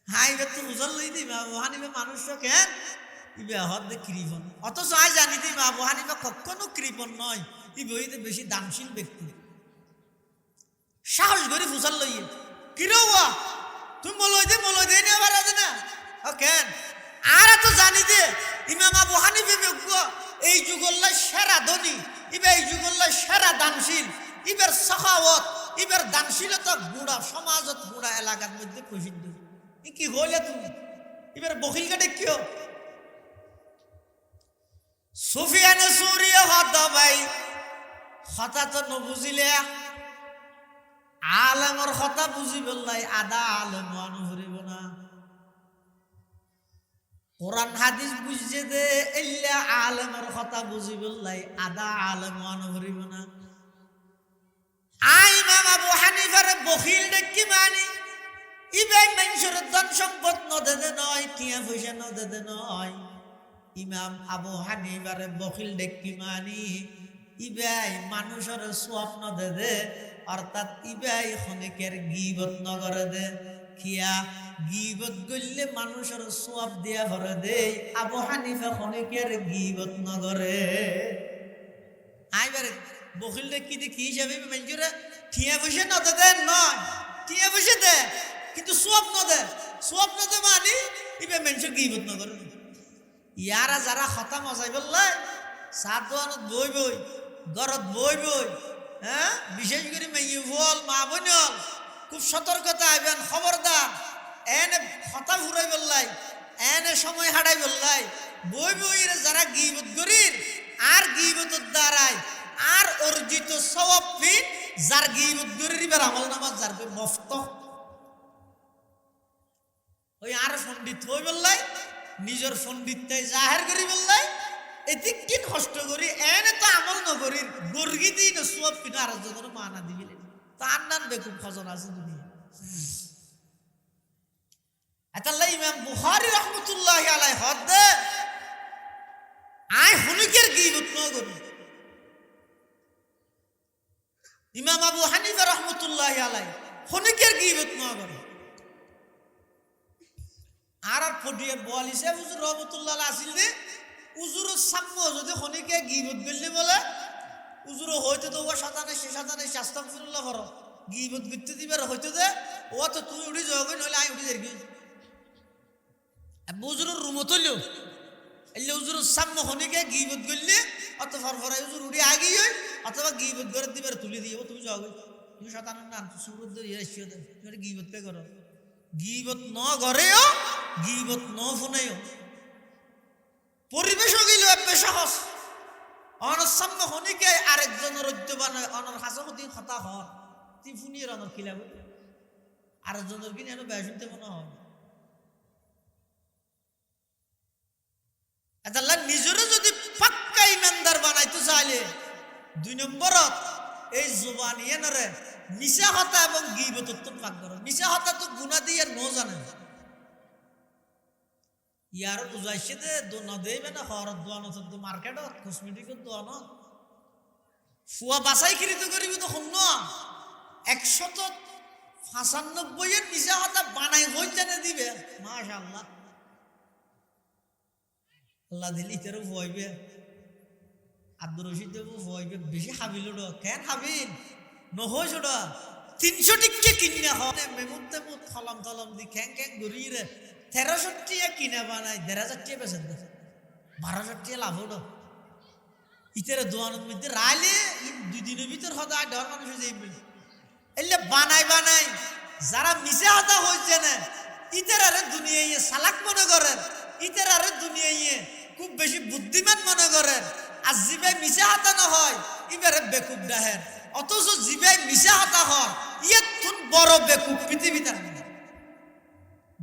হাই বে তো ফুসাল লই দি ইমাম আবু হানিফা মানুষ কেন ইবে হদ দে কিরিফন অথচ আই জানি দি ইমাম আবু হানিফা কখনো কৃপণ নয় ইবে হইতে বেশি দানশীল ব্যক্তি সাহস করে ফুসাল লইয়ে কিরোয়া তুমি মলই দে নেভার আছে না কেন আর তো জানি দে ইমাম আবু হানিফা বিজ্ঞ এই যুগল্লা সেরা ধনী ইবে এই যুগল্লা সেরা দানশীল ইবের সাখাওয়াত ইবের দানশীলতা গুড়া সমাজত গুড়া এলাকার মধ্যে প্রসিদ্ধ কি হইলে তুমি এবার বখিল কাটে কিও সুফিয়ানে সুরিয়া হদ ভাই কথা তো নবুঝিলে আলেমর কথা বুঝি বললাই আদা আলেম অনুভরিব না কোরআন হাদিস বুঝছে দে এল্লা আলেমর কথা বুঝি বললাই আদা আলেম অনুভরিব না আই ইমাম আবু হানিফার বখিল দেখি মানি ইবাই মানুষের ধন সম্পদ নদে নয় টিয়া পয়সা নদে নয় ইমাম আবু হানিফার বখিল দেখি মানি ইবাই মানুষের স্বপ্ন দে অর্থাৎ ইবাই খনিকের গিবত নগরে দে কিয়া গিবত গইলে মানুষের সওয়াব দিয়া ভরে দে আবু হানিফা খনিকের গিবত নগরে আইবারে বখিল দেখি দেখি হিসাবে মানুষের টিয়া পয়সা নদে নয় টিয়া পয়সা দে কিন্তু স্বপ্ন দে মানি ইবে মানুষের গিবত নগরে ইয়ারা যারা খতা মজাই বললাই সাদওয়ানত বই গরত বই হ্যাঁ বিশেষ করে মেয়ে বল মা বোনল খুব সতর্কতা আইবেন খবরদার এনে খতা ফুরাই বললাই এনে সময় হারাই বললাই বই যারা গিবত করির আর গিবতের দ্বারাই আর অর্জিত সওয়াব ফি যার গিবত করির ইবার আমল নামাজ যার মফত ওই আর পণ্ডিত হই বললাই নিজের পণ্ডিতটাই জাহের করি বললাই এদিক কিন কষ্ট করি এনে তো আমল নগরী গর্গি দিই না সব কিনা আর যখন মানা দিবিলে তার নাম বেকুব খজন আছে দুনিয়া আতাল্লাহ ইমাম বুখারী রাহমাতুল্লাহি আলাইহি হদ আয় হুনিকের গীবত নগরী ইমাম আবু হানিফা রাহমাতুল্লাহি আলাইহি হুনিকের গীবত নগরী আর ফটিয়ে বলিছে হুজুর রহমাতুল্লাহ আসিল দে উজুর সাম্য যদি খনিকে গিবত গেলে বলে উজুর হইতে তো ও সাতানে আস্তাগফিরুল্লাহ করো গিবত করতে দিবার হইতে দে ও তো তুই উঠি যাবে নইলে আই উঠি যাবি উজুরের রুম তুলিও এলে উজুর সাম্য খনিকে গিবত গেলে অত ফরফরাই উজুর উঠি আগি হই অথবা গিবত করে দিবার তুলি দিব তুমি যাবে তুমি সাতানের নাম সুরত ধরে এসিও দে তুমি গিবত কে করো গিবত ন গরেও গিবত ন ফোনেও পরিবেশ গেল বেশ সহজ অনর সামনে হনিকে আরেকজনের রজ্জবান অনর হাসমতি কথা হন তুই ফুনিয়ে অনর খিলাব আরেকজনের কিনে এনে বেশুনতে মনে হয় আল্লাহ নিজেরও যদি পাক্কা ইমানদার বানাইতে চাইলে 2 নম্বরত এই জবান এনরে মিশা হতা এবং গীবতত্ব পাক করো মিশা হতা তো গুনাহ দিয়ে ন জানে ইয়ার বুঝাইছে দে দোনা দেবে না হরত দোয়ানো তো মার্কেটত কসমেটিকের দোয়ানো ফুয়া বাছাই কিরিত করিব তো শুন 195 এর মিশা হতা বানাই হই জানে দিবে মাশাআল্লাহ আল্লাহ দিলি তেরো ভয়বে আব্দুর রশিদ দেব ভয়বে বেশি হাবিল কেন হাবিল নহই ছোট 300 টিকে কিনে হয় মেমুতে মুত খলম তলম দি খ্যাং ঘুরি রে 1300 টিয়া কিনে বানাই 1500 টিয়া বেচেন 1200 টিয়া লাভ হলো ইতেরে দোয়ানোর মধ্যে রাইলে 2 দিনের ভিতর হদা ডর মানুষ যাইবে এলে বানাই যারা মিশে হাতা হয়েছে না ইতারারে দুনিয়ায় সালাক মনে করেন, ইতারারে দুনিয়ায় খুব বেশি বুদ্ধিমান মনে করেন, আর জিবাই মিশে হাতা না হয় এবারে বেকুব ডাহের, অথচ জিবাই মিশে হাতা হয় ইয়ে তুন বড় বেকুব পৃথিবীতে।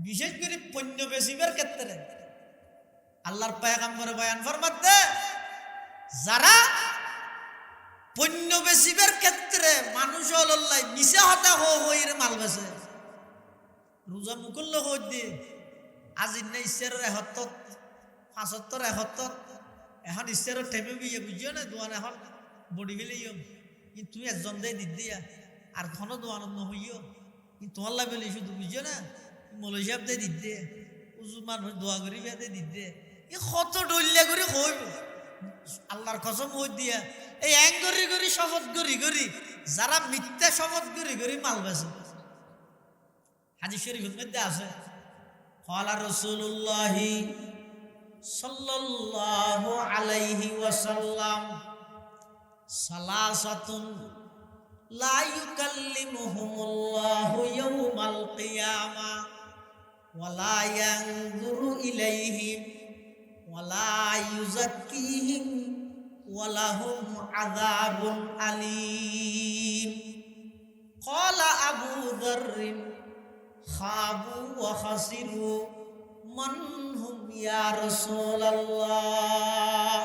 বিশেষ করে পণ্য বেশিবার ক্ষেত্রে আল্লাহর পয়গম্বরে বয়ান ফরমাতে যারা পণ্য বেশিবার ক্ষেত্রে মানুষ হল্লাই মিশা হতা হইর মাল বেছে রোজা মুকুল্ল হই দিয়ে আজ ইন্না ঈশ্বরের ৭১ ৭৫ এখন ঈশ্বরের ঠেমে বিয়ে বুঝিও না দোয়ান এখন বডি ফেলিও কিন্তু তুমি একজন দেয় দিত দিয়া আর ঘন দোয়ান নহইও কিন্তু তোমার লাগে শুধু বুঝিও না মৌলী সাহেব দিয়ে দিত দিয়ে উজু মানুষ দোয়া করি বেঁধে দিত দিয়ে ই কত ডলিয়া করে হইব আল্লাহর কসম হই দিয়া এই এক গরি শপথ গরি যারা মিথ্যা শপথ গরি মাল বেছে। হাদিস শরীফের মধ্যে আছে ক্বালা রাসূলুল্লাহ সাল্লাল্লাহু আলাইহি ওয়াসাল্লাম সালাসাতুন লা ইউকাল্লিমুহুমুল্লাহু ইয়াওমাল কিয়ামা ওয়ালা ইয়ানজুরু ইলাইহিম ওয়ালা ইউযাক্কিহিম ওয়ালাহুম আযাবুন আলীম। ক্বালা আবু যাররিন খাবু ওয়া খাসিরু মান হুম ইয়া রাসূলুল্লাহ।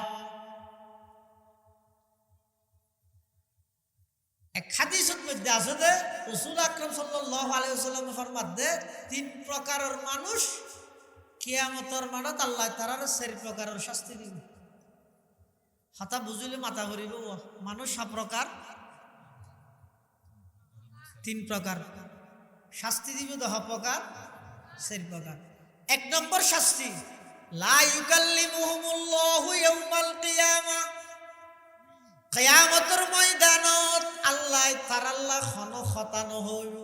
এক হাদিসের মধ্যে আছে যে রাসূল আকরাম সাল্লাল্লাহু আলাইহি ওয়াসাল্লাম ফরমাতে 3 প্রকারের মানুষ কিয়ামতের মাঠত আল্লাহ তাআলার 4 প্রকারের শাস্তি দিবে। হাতা বুঝিলে মাথা ঘুরিব। মানুষ 7 প্রকার 3 প্রকার শাস্তি দিবে 10 প্রকার 4 প্রকার। 1 নম্বর শাস্তি লা ইউকাল্লিমুহুমুল্লাহু ইয়াওমাল কিয়ামা, কিয়ামতের ময়দানত আল্লাহ তাআলা খন খতা নহইব।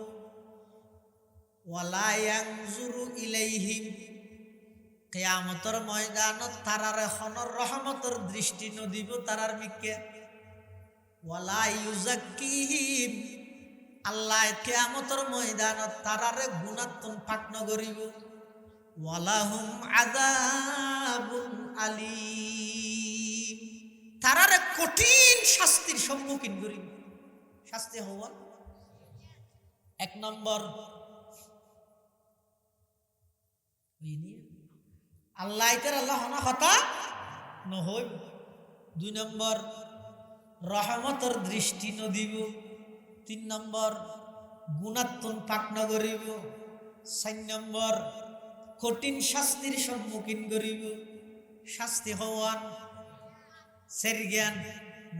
ওয়ালা ইয়ানজুরু ইলাইহিম, কিয়ামতের ময়দানত তারারে খনর রহমতের দৃষ্টি নদিব তারার মিকে। ওয়ালা ইউযাক্কিহিম, আল্লাহ কিয়ামতের ময়দানত তারারে গুনাহতন পাক নগরিব। ওয়ালাহুম আযাবুন আলীম, তারারে কঠিন শাস্তির সম্মুখীন করিব। শাস্তি হওয়া 1 নম্বর আল্লাহ ইতার আল্লাহ হনা হতা নহইব। 2 নম্বর রহমতের দৃষ্টি নদিব। 3 নম্বর গুণাত্মন পাক নগরিব। 4 নম্বর কঠিন শাস্তির সম্মুখীন করিব। শাস্তি হওয়ান 4 জ্ঞান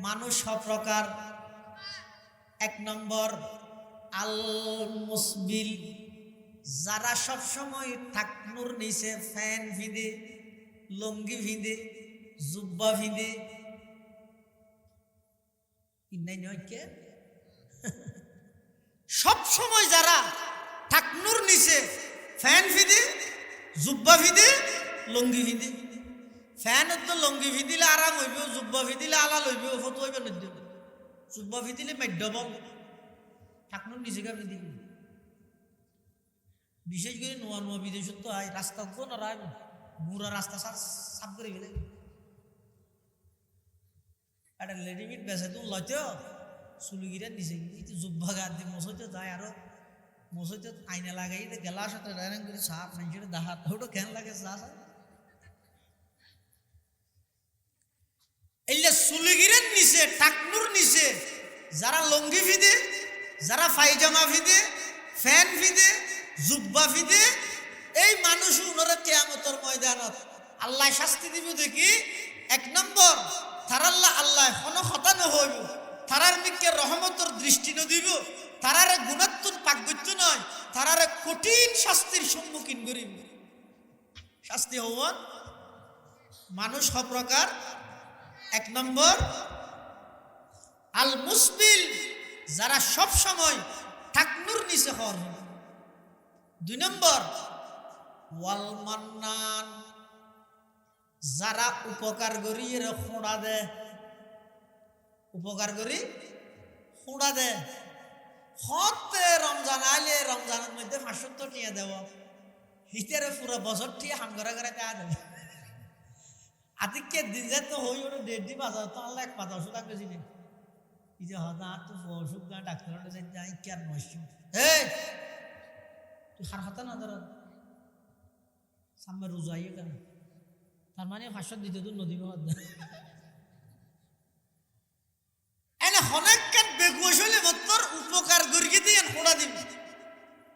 মানুষ প্রকার। 1 নম্বর আল মুসবিল, যারা সব সময় টাকনুর নিচে ফ্যান ভিদে, লঙ্গি ভিদে, জুব্বা ভিদে, সব সময় যারা টাকনুর নিচে ফ্যান ভিদে, জুব্বা ভিদে, লঙ্গি ভিদে। ফ্যান তো লঙ্গি ভিদিলে আরাম হইব, জুব্বা ভিদিলে আলাল হইব, ফটো হইব না। জুব্বা ভিদিলে মাধ্যম, টাকনুর নিচে গা ভিদিলে। বিশেষ করে নোয়া নোয়া বিদেশত তো আয় রাস্তা কোন রায় বুড়া রাস্তা সাফ করে গেলে একটা রেডিমেড বেসে তো লইতো চুলগিরা নিচে গিয়ে জুব্বা গা দিয়ে মশাইতে যায়। আরো মশাইতে আইনা লাগাই গেলা সাথে ডাইরেং করে সাপ মানুষের দাহাত ওটা কেন লাগে চা এইলে চুলগিরের নিচে টাকনুর নিচে যারা লঙ্গি ফিদে, যারা ফাইজামা ফিদে, ফ্যান ফিদে, জুব্বা ফিদে, এই মানুষ উনারা কিয়ামতের ময়দানত আল্লাহ শাস্তি দিব। দেখি 1 নম্বর তারাল্লাহ আল্লাহ কোনো কথা নহইব, তারার মিকে রহমতের দৃষ্টি নদিব, তারারে গুণাত্মন পাকগত্য নয়, তারারে কঠিন শাস্তির সম্মুখীন করিব। শাস্তি হওয়ান মানুষ প্রকার। 1 নম্বর আল মুসবিল, যারা সব সময় টাকনুর নিচে হর। 2 নম্বর ওয়াল মান্নান, যারা উপকার করি এর খোঁড়া দে, উপকার করি খোঁড়া দে। হতে রমজান আইলে রমজানের মধ্যে 500 টিয়া দেব হিতের পুরো বছর টিয়া হাম করে করে কা দেব আতিকে দিন যে তো হই ওর 1.5 বাজার তো আল্লাহ 1,000 টাকা দিলেন এই যে হদা তো অসুখ গা ডাক্তার যাই কি আর নষ্ট এই তুই হার হাতা না ধর সামনে রোজাইয়ে কেন তার মানে 500 দিতে তো নদী বাদ এনে হনেককান বেগুসলে মতর উপকার গর্গি দিন খোড়া দিন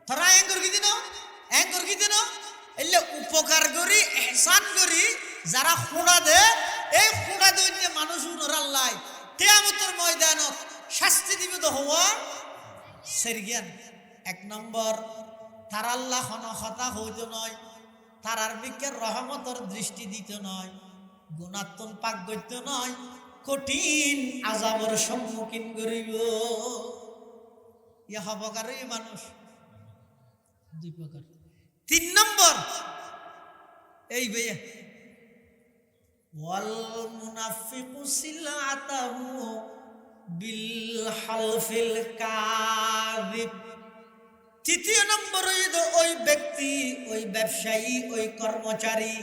তারা এং গর্গি দিন এলে উপকার করি ইহসান করি যারা খোড়া দে এই খোড়া দইনে মানুষ উনরাল্লাই কিয়ামতের ময়দানত শাস্তি দিবে তো হওয়া সেরগিয়ান 1 নম্বর তার আল্লাহ হতা হইতো নয় তারার বিকের রহমতর দৃষ্টি দিতে নয় গুণাত্মন পাক গইত নয় কঠিন আযাবের সম্মুখীন করিব ইয়া হবকারী মানুষ 2 প্রকার 3 নম্বর এই ভাইয়া ওয়াল মুনাফিকু সিলাতাহু বিল হালফিল কাযিব 3 নম্বর ওই ব্যক্তি ওই ব্যবসায়ী ওই কর্মচারী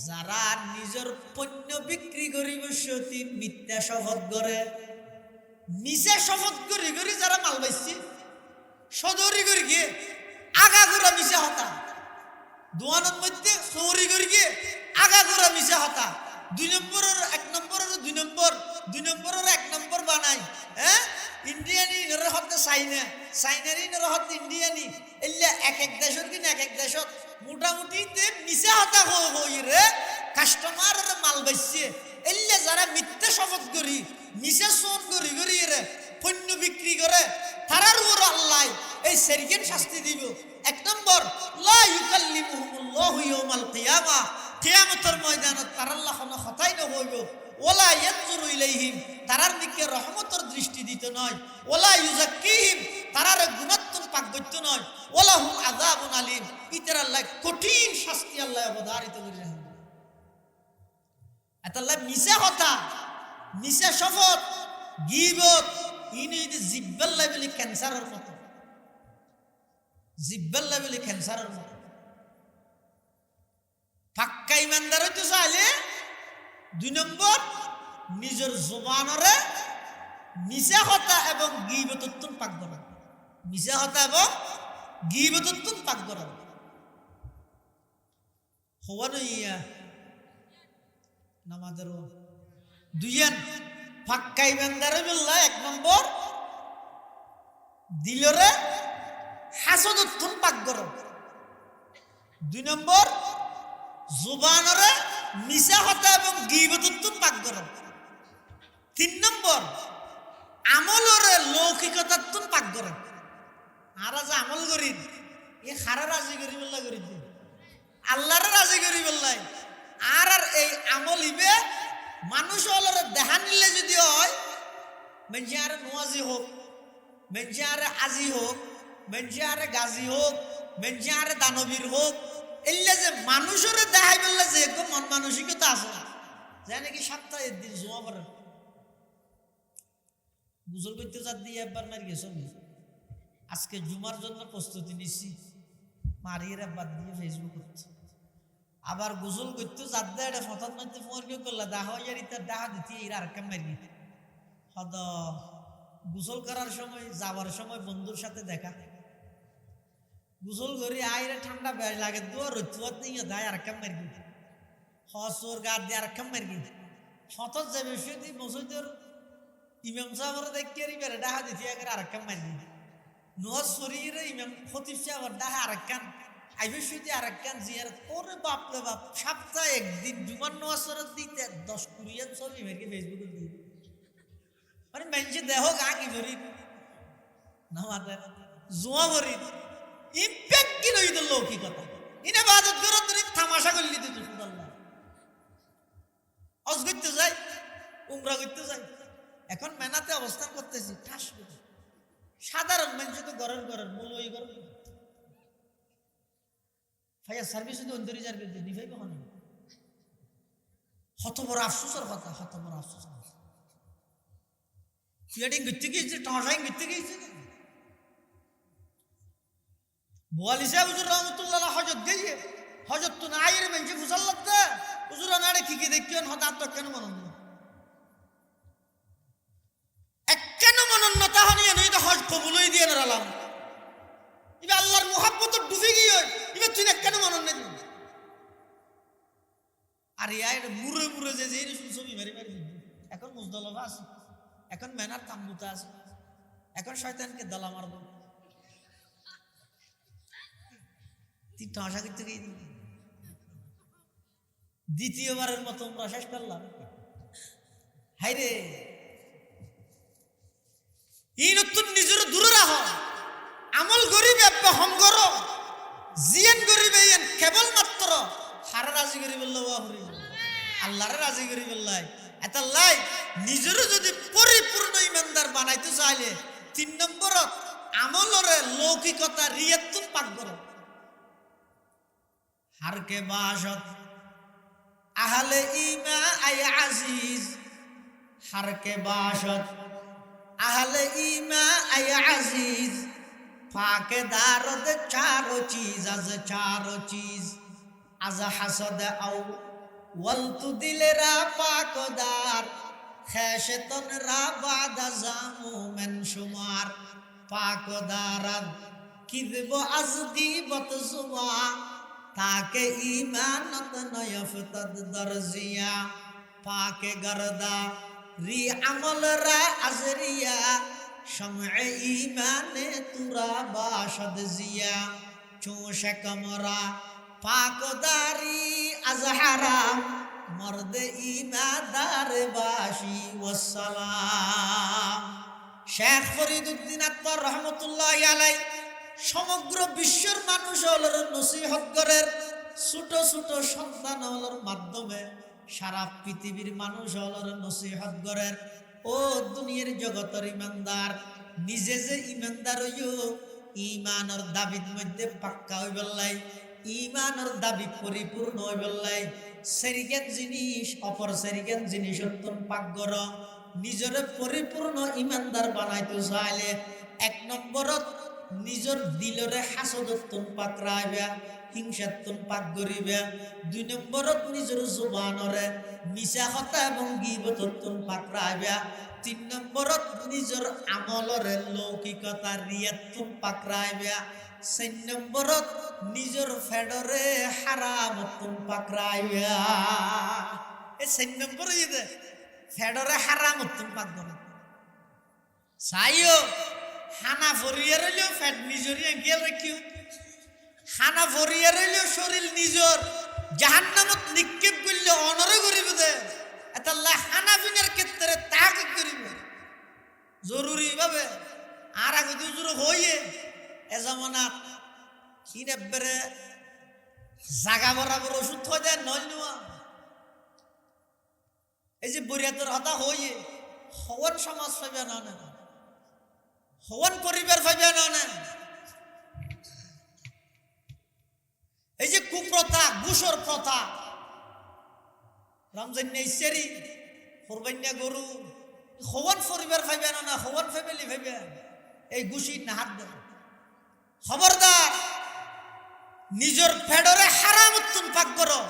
যারা নিজের পণ্য বিক্রি করিব সত্যি মিথ্যা শপথ করে মিছা শপথ করি যারা মাল পাইছে সদরি করি গিয়ে আগাগোড়া মিছা হতা দোয়ানের মধ্যে সৌরি করি গিয়ে আগাগোড়া মিছা হতা 2 নম্বরের 1 নম্বরের 2 নম্বরের 1 নম্বর বানাই হ্যাঁ ইন্ডিয়ানি নর হতে চাইনারি নর হতে ইন্ডিয়ানি এল্লা এক দেশের কিনা এক দেশত মোটামুটি মিছা হতা হই রে কাস্টমার মাল বেচছে এল্লা যারা মিথ্যা শপথ করি মিছা সোন করি রে পণ্য বিক্রি করে তারার উপর আল্লাহ এই সেরগেন শাস্তি দিব 1 নম্বর লা ইউকাল্লিমুহুমুল্লাহু ইয়াউমাল কিয়ামা কিয়ামতের ময়দানত তার আল্লাহ কোনো কথাই না হইব ওলা ইয়ানজুরু ইলাইহিম তারার দিকে রহমতের দৃষ্টি দিতে নয় ওলা ইউজাক্কিহিম তারার গুণাত্মক পাক করতে নয় ওলা হুম আযাবুন আলীম ইতার আল্লাহ কঠিন শাস্তি আল্লাহ অবধারিত করে রাখেন আল্লাহ মিছা কথা মিছা শপথ গীবত ইনি জিব্বাল্লাহ বলি ক্যান্সারের মতো জিব্বাল্লাহ বলি ক্যান্সারের মতো পাক্কা ইমানদার হইতে চাইলে 2 নম্বর নিজের জবানরে মিছা কথা এবং গীবতত্বন পাক করা মিছা কথা এবং গীবতত্বন পাক করা হওয়ানো ইয়া নামাজের 2 পাক্কা ইমানদার বিল্লাহ 1 নম্বর দিলরে হাসদত্বন পাক করা 2 নম্বর জবানরে মিছা কথা এবং গীবতত্বন পাক করা 3 নম্বর আমলরে লৌকিকতাত্বন পাক করা আর যে আমল করি এ খারা রাজি করি বললা করি আল্লাহরে রাজি করি বললাই আর এই আমল ইবে মানুষ হলরে দেখা নিলে যদি হয় মেনজি আরে নোয়াজি হোক মেনজি আরে আজি হোক মেনজি আরে গাজী হোক মেনজি আরে দানবীর হোক এলে যে মানুষের দেখাই বললে যে মন মানসিকতা আছে যে নাকি সপ্তাহে দিন জমা পড়ে গুজল করতে যা দিয়ে একবার মারি গেছ আজকে জুমার জন্য প্রস্তুতি নিচ্ছি মারিয়ে একবার দিয়ে ফেসবুক করছে আবার গুজল করতে যা দেয় এটা ফটোর মধ্যে ফোন কেউ করলে দেখা ইয়ার ইতার দেখা দিতে এরা আর কেমন মারি হদ গুজল করার সময় যাওয়ার সময় বন্ধুর সাথে দেখা গুসল করি আইরে ঠান্ডা বেশ লাগে দৌড় রুচুয়াত নিয়ে দেয় আর কেম মারি হসর গা দিয়ে আর কেম মারি ফতত যাবে সেটি মসজিদের ইমাম সাহেবের দেখে বেড়ে ডাহা দিতে আর কেম মারি নোয়াজ শরীরে ইমাম খতিব সাহেবের ডাহা আর কেন আইবে সেটি আর কেন জিয়ার ওরে বাপরে বাপ সপ্তাহে একদিন জুমার নোয়াজ দিতে 10-20 ছবি মেরে ফেসবুকে দিই মানে মানুষে দেহ গা কি ভরি না মাতে জোয়া ভরি ইম্প্যাক্ট কি রইল লৌকিকতা ইনে বাদত করে তুমি তামাশা করলি দিতে সুদাল্লাহ হজ করতে যাই উমরা করতে যাই এখন মেনাতে অবস্থান করতেছি ঠাস করে সাধারণ মানুষ তো ঘরের মূলই ঘর ভাইয়া সার্ভিস যদি 29,000 করে দিয়ে নিভাই কখন হত বড় আফসোসের কথা হত বড় আফসোস ফিয়াডিং করতে গিয়েছে টাঁসাই করতে গিয়েছে বোয়ালি সাহেব হুজুর রহমতুল্লাহ হজত গিয়ে হজত তো না আইরে মেনছে ফুসাল্লাত দে হুজুর নাড়ে কি কি দেখিয়ন হঠাৎ তো কেন মনন এক কেন মনন না তাহলে নই তো হজ কবুলই দিয়ে নারালাম ইবা আল্লাহর মুহাব্বত ডুবে গিয়ে ইবা তুই কেন মনন না আর ইয়ার মুরে মুরে যে ছবি মারি মারি এখন মুজদলফা আছে এখন মেনার তাম্বুতে আছে এখন শয়তানকে দলা মারবো তিনটা আশা করতে গিয়ে দ্বিতীয়বারের মতো আমরা শেষ করলাম হাইরে এই নতুন নিজের দূরে রাখ আমল গরিবে হম করো জিয়ান গরিবে কেবল মাত্র হারা রাজি করি বললো আল্লাহরে রাজি করি বললাই এটা লাই নিজেরও যদি পরিপূর্ণ ইমানদার বানাইতে চাইলে 3 নম্বরত আমলরে লৌকিকতা রিয়াতুন পাক করো হারকে বাসত আহলে ইমা আই আজিজ হারকে বাসত আহলে ইমা আই আজিজ ফাকে দারদ চারো চিজ আজ চারো চিজ আজ হাসদ আও ওয়ালতু দিলেরা পাকদার খেশতন রা বাদা জামু মেন শুমার পাকদারাদ কিযব আজ গীবত জুমা তাকে ঈমানত নয়ফতদ দরজিয়া পাকে গরদা রি আমল রা আজরিয়া শমএ ঈমানে তুরা বাশদ জিয়া চোশে কমরা পাকদারি আজহারাম মর্দে ইমাদার বাসি ওয়াসসালাম শেখ ফরিদউদ্দিন আকবর রহমতুল্লাহ আলাই সমগ্র বিশ্বের মানুষ হলর নসিহত করেন ছোট ছোট সন্তান হলর মাধ্যমে সারা পৃথিবীর মানুষ হলর নসিহত করেন ও দুনিয়ার জগতের ইমানদার নিজে যে ইমানদার হইও ইমানের দাবির মধ্যে পাক্কা হইবলাই ইমানের দাবি পরিপূর্ণ হইবলাই সেরিকেন জিনিস অপর সেরিকেন জিনিস অত্যন্ত পাকগর নিজের পরিপূর্ণ ইমানদার বানাইতে চাইলে 1 নম্বরত নিজের দিলরে হাসদত্তন পাক রাইবা হিংসাত্তন পাক করিবা 2 নম্বরত নিজের জবানরে মিছা কথা এবং গীবতত্তন পাক রাইবা 3 নম্বরত নিজের আমলরে লৌকিকতা রিয়াত্তন পাক রাইবা 4 নম্বরত নিজের ফেডরে হারামত্তন পাক রাইবা এই 4 নম্বরে ইদে ফেডরে হারামত্তন পাক করে সাইও হানা ভরিয়ে রইলেও ফ্যাট নিজরিয়া গেল রাখিও হানা ভরিয়ে রইলেও শরীর নিজর জাহান্নামত নিক্ষেপ করলে অনরে করিব দে এটা হানা বিনার ক্ষেত্রে তাক করিব জরুরি ভাবে আর আগে দুজুর হইয়ে এ জামানাত কিনেবেরে জাগা বরাবর ওষুধ থই দেয় নয় নেওয়া এই যে বরিয়াতের হতা হইয়ে হওয়ান সমাজ পাইবে না না হওয়ান পরিবার পাইবে না এই যে কুপ্রথা ঘুষর প্রথা রমজান নেইসেরি কোরবানিয়া গরু হওয়ান পরিবার পাইবে না হওয়ান ফ্যামিলি পাইবে এই ঘুষি না হাত দেবে খবরদার নিজের ফেডরে হারাম উত্তম পাক করো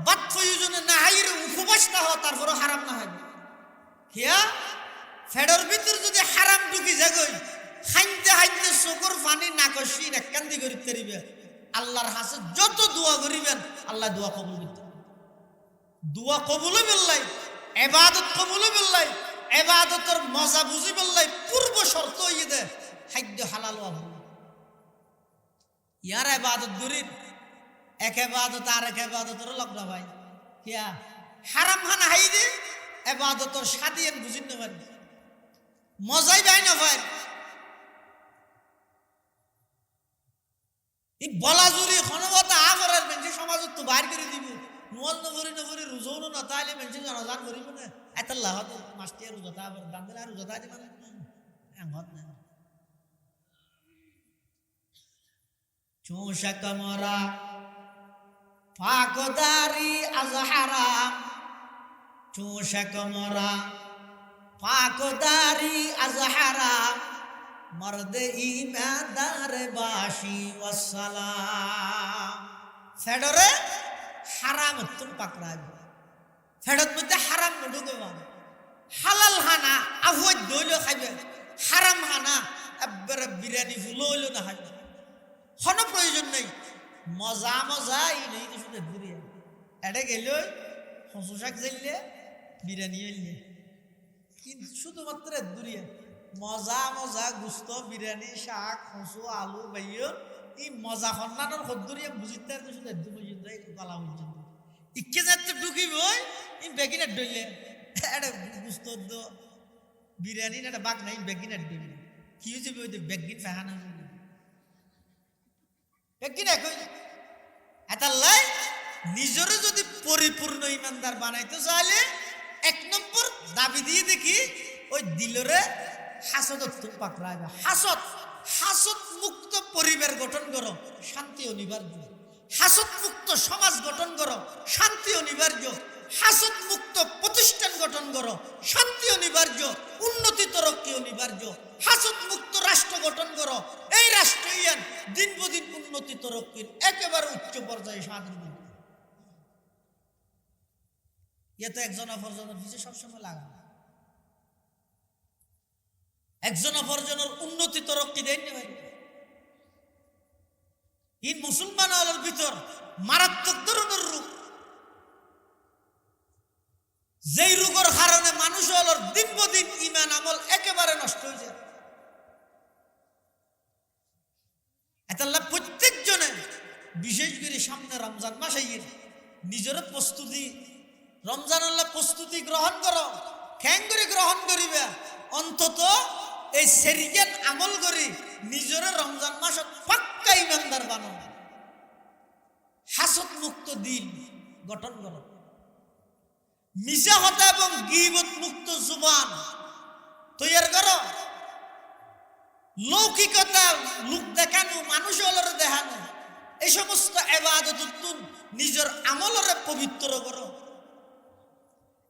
বাদ প্রয়োজনে না হাইরে উপবাস না হও তারপরে হারাম না হয় হিয়া ফেডর ভিতর যদি হারাম ঢুকি যাগই খাইতে খাইতে চোখর পানি নাকশি নাকান্দি করি তেরিবে আল্লাহর হাসে যত দোয়া করিবেন আল্লাহ দোয়া কবুল করতে দোয়া কবুল বেল্লাই ইবাদত কবুল বেল্লাই ইবাদতের মজা বুঝি বেল্লাই পূর্ব শর্ত হইয়ে দে খাদ্য হালাল হওয়া ইয়ার ইবাদত দূরিন এক ইবাদত আর এক ইবাদতের লগ্ন ভাই কিয়া হারাম খানা হাই দে ইবাদতের সাদিয়েন বুঝিন না পারি মজাই পাই না ভাই এই বলা জুরি খনবতা আগরের মেনছে সমাজত তো বাইর করে দিব নোয়াল নভরি রুজৌনো না তাইলে মেনছে জানাজান করিব না এতাল্লাহ হতে মাস্টিয়া রুজতা আবার দান্দলা রুজতা দিবা না এমত না চোষা কমরা পাকদারি আজহারাম চোষা কমরা পাকদারি আজহারাম মর্দে ইমানদার বাসি ওয়াসসালাম। ফেডরে হারাম তুম পাকড়াই, ফেডত মধ্যে হারাম ঢুকে মানে হালাল হানা আহুয় দইলেও খাইবে, হারাম হানা একবারে বিরিয়ানি ফুলো হইলেও না খাইবে, কোনো প্রয়োজন নেই। মজা মজা ই নেই তো শুধু ঘুরিয়ে এডে গেল হসু শাক জ্বললে বিরিয়ানি হইলে, কিন্তু শুধুমাত্র দূরিয়া মজা মজা গুস্ত বিরিয়ানি শাক হসু আলু বাইয় এই মজা সন্ন্যানোর সদ্দুরিয়া বুঝিতে শুধু এদু পর্যন্ত গলা পর্যন্ত ইকে যাতে ঢুকিব ই বেগিনার ডইলে এটা গুস্ত বিরিয়ানি একটা বাঘ নাই বেগিনার ডইলে কি হয়েছে ওই বেগিন ফেহানো বেগিন এক এটার নিজরে যদি পরিপূর্ণ ইমানদার বানাইতে চাইলে এক নম্বর দাবি দিয়ে দেখি ওই দিলরে হাসদত পাকড়াইবা। হাসত হাসত মুক্ত পরিবার গঠন করো, শান্তি অনিবার্য। হাসত মুক্ত সমাজ গঠন করো, শান্তি অনিবার্য। হাসত মুক্ত প্রতিষ্ঠান গঠন করো, শান্তি অনিবার্য, উন্নতি তরক্কি অনিবার্য। হাসত মুক্ত রাষ্ট্র গঠন করো, এই রাষ্ট্র দিন প্রদিন উন্নতি তরক্কির একেবারে উচ্চ পর্যায়ে সাধন। ইয়ে তো একজন অপরজনের পিছিয়ে সবসময় লাগা, একজন অপরজনের উন্নতি তরক্কি দেন না ভাই। ইন মুসলমান হলের ভিতর মারাত্মক ধরনের রোগ, যেই রোগের কারণে মানুষ হলের দিন প্রদিন ইমান আমল একেবারে নষ্ট হয়ে যায়। এতাল্লা প্রত্যেক জনে বিশেষ করে সামনে রমজান মাস আইয়ে নিজের প্রস্তুতি, রমজান আল্লাহ প্রস্তুতি গ্রহণ করো, খ্যাং করে গ্রহণ করিবে। অন্তত এই সেরিকেন আমল করি নিজের রমজান মাসত পাক্কা ইমানদার বানো, হাসত মুক্ত দিন গঠন করো, মিশা হতা এবং গীবত মুক্ত জুবান তৈয়ার করো, লৌকিকতা লোক দেখানো মানুষ হলরে দেখানো এই সমস্ত ইবাদত নিজের আমলরে পবিত্র করো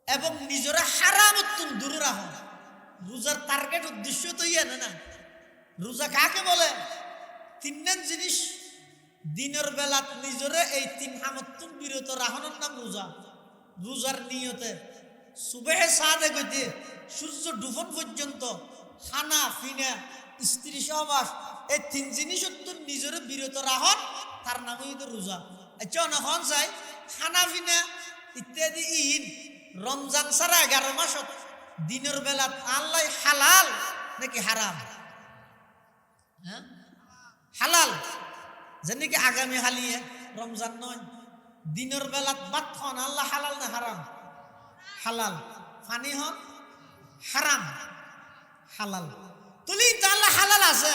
এবং নিজের হারাম দূরে রাখো। রোজার টার্গেট উদ্দেশ্য তো ইয়ে না। রোজা কাকে বলে? তিন জিনিস দিনের বেলা নিজরে এই তিন হামতুন বিরত রাখনের নাম রোজা। রোজার নিয়তে সুবেহে সাদে গইতে সূর্য ডুবন পর্যন্ত খানা ফিনা স্ত্রী সহবাস এই তিন জিনিস নিজরে বিরত রাখন, তার নামই তো রোজা। আচ্ছা অনেক চাই খানা ফিনা ইত্যাদি ঈদ রমজান ছাড়া 11 মাসত দিনের বেলা আল্লাহ হালাল নাকি হারাম? হ্যাঁ হালাল, যেন কি আগামী হালিয়ে রমজান নয়, দিনের বেলা ভাত খান আল্লাহ হালাল না হারাম? হালাল। পানি হন হারাম? হালাল। তুলি আল্লাহ হালাল আছে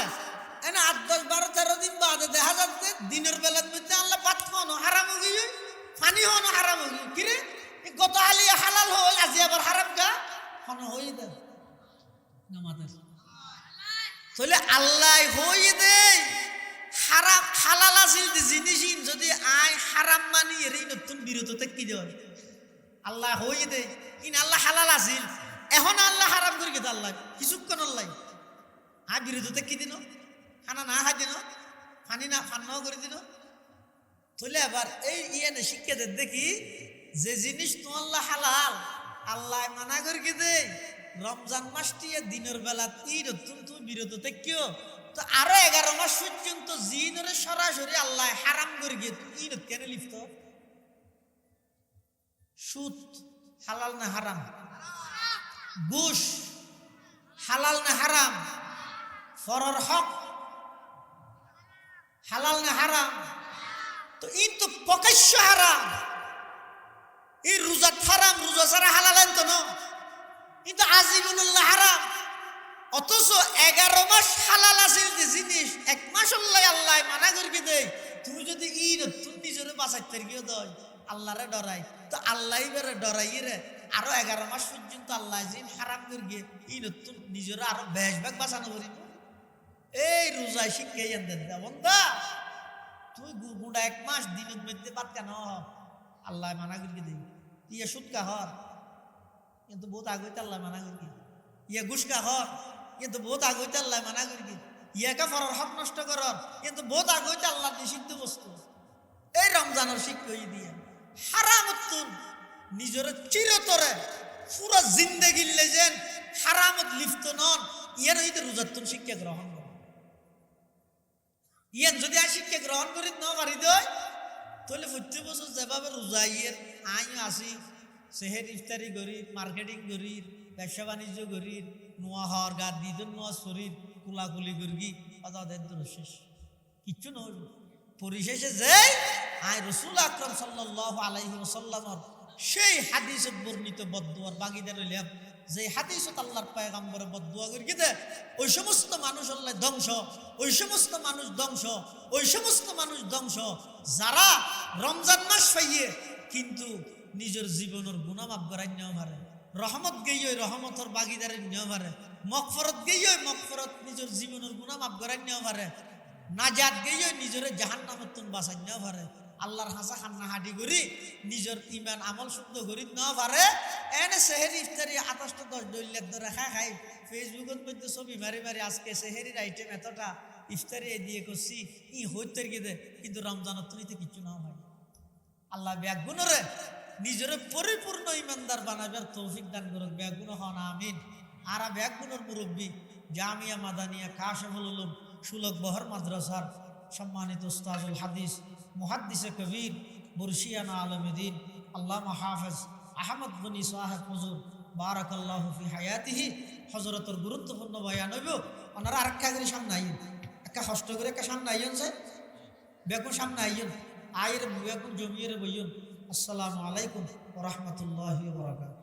এনে 8, 10, 12, 13 দিন বাদে দেখা যাচ্ছে দিনের বেলার মধ্যে আল্লাহ ভাত খাওয়ানো হারাম হয়ে গিয়ে, পানি হওয়ানো হারাম হয়ে গিয়ে। কিরে গত আলিয়া হালাল হল, আজি আবার হারাম গা হন হয়ে দেয় আমাদের। তাহলে আল্লাহ হয়ে দেয় হারাম হালাল আসিল জিনিস যদি আয় হারাম মানি এরই নতুন বিরততে কি দেয় আল্লাহ হয়ে দেয়। কিন আল্লাহ হালাল আসিল এখন আল্লাহ হারাম করে গেছে, আল্লাহ কিছুক্ষণ আল্লাহ আয় বিরততে কি দিন খানা না খাই দিন, পানি না ফান্নাও করে দিন। তাহলে আবার এই ইয়ানে শিক্ষা দেখি যে জিনিস তো আল্লাহ হালাল আল্লাহ মানা করে দে। রমজান মাসটি দিনের বেলা তুমি বিরত থেকেও তো আরো 11 মাস পর্যন্ত জিনরে সরাসরি আল্লাহ হারাম করে গিয়ে ঈদ কেন লিপ্ত? সুদ হালাল না হারাম? ঘুষ হালাল না হারাম? ফরর হক হালাল না হারাম? তো ঈদ তো প্রকাশ্য হারাম। এই রোজা হারাম, রোজা ছাড়া হালাল আনতো না, কিন্তু আজীবনুল্লাহ হারাম। অথচ 11 মাস হালাল আছে যে জিনিস 1 মাস আল্লাহ মানা করবি দেয়। তুমি যদি ঈদ তুমি নিজের বাঁচাইতে গিয়ে দয় আল্লাহরে ডরাই, তো আল্লাহ এবারে ডরাই রে আরো 11 মাস পর্যন্ত আল্লাহ জিন হারাম করে গিয়ে ঈদ তুমি নিজের আরো বেশভাগ বাঁচানো করিব। এই রোজায় শিক্ষাই দেন বন্ধা তুই গুড়া 1 মাস দিনের মধ্যে বাদ কেন আল্লাহ মানা করি দেই। ইয়ে সুৎকা হর কিন্তু বহুত আগে আল্লাহ মানা করি, ইয়ে ঘুষকা হর কিন্তু বহুত আগইতে আল্লাহ মানা করি কি ইয়াকা ফরার হক নষ্ট করার কিন্তু বহুত আগইতে আল্লাহ নিষিদ্ধ বস্তু এই রমজানের শিক্ষা দিয়ে হারামতুন নিজের চিরতরে পুরো জিন্দেগি লেজেন হারামত লিপ্ত নন ইয়ার হইতে রোজাতুন শিক্ষা গ্রহণ করে ইয়ান যদি আর শিক্ষা গ্রহণ করি না পারি দেয় তাহলে প্রত্যেক বছর যেভাবে রোজা ইয়ের আইন আসি সেহের ইফতারি গরিব মার্কেটিং গরিব ব্যবসা বাণিজ্য গরিব নোয়া হওয়ার গা দিদন নোয়া শরীর কুলাকুলি গর্গি অতাদের দূর শেষ কিচ্ছু নয় পরিশেষে যে আয় রসুল আকরাম সাল্লাল্লাহু আলাইহি ওয়াসাল্লামের সেই হাদিসত বর্ণিত বদদুয়ার বাগিদার হইলাম যে হাদিসত আল্লাহর পয়গম্বরে বদদুয়া করি দে ওই সমস্ত মানুষ আল্লাহ ধ্বংস ওই সমস্ত মানুষ ধ্বংস ওই সমস্ত মানুষ ধ্বংস যারা রমজান মাস পাইয়ে কিন্তু নিজের জীবনের গুনাহ মাফ করার নিয়ম হারে রহমত গেই রহমতর বাগিদারের নিয়ম হারে মগফরত গেই মগফরত নিজের জীবনের গুনাহ মাফ করার নিয়ম হারে নাজাত গেই নিজের জাহান্নামের তুন বাঁচাই নিয়ম হারে আল্লাহর হাসা খান্না হাঁটি করি নিজের ইমান আমল শুদ্ধ করি না পারে এনে সেহেরি ইফতারি 28-10 দৈল্যাক ধরে খাই ফেসবুকের মধ্যে ছবি মারি মারি আজকে সেহেরির আইটেম এতটা ইফতারি দিয়ে করছি ই হইতে গিয়ে কিন্তু রমজানের তুলিতে কিচ্ছু না হয় আল্লাহ ব্যাগুণরে নিজের পরিপূর্ণ ইমানদার বানাবার তৌফিক দান করুক ব্যাগুণ হন আমিন আর ব্যাগুণের মুরব্বী জামিয়া মাদানিয়া কাশফুল উলুম সুলক বহর মাদ্রাসার সম্মানিত উস্তাজুল হাদিস মুহাদ্দিসে কবির বুরশিয়ানা আলমদ্দিন আল্লামা হাফেজ আহমদ গনি সাহেব হুজুর বারাকাল্লাহু ফি হায়াতিহি হযরতের গুরুত্বপূর্ণ বয়ান হইব ওনারা আরেকটা করে সামনে আইন একটা কষ্ট করে একটা সামনে আইন যায় বেগুন সামনে আইন আয়ের বেগুন জমিয়ে বইন আসসালামু আলাইকুম ওয়া রাহমাতুল্লাহি ওয়া বারাকাতুহু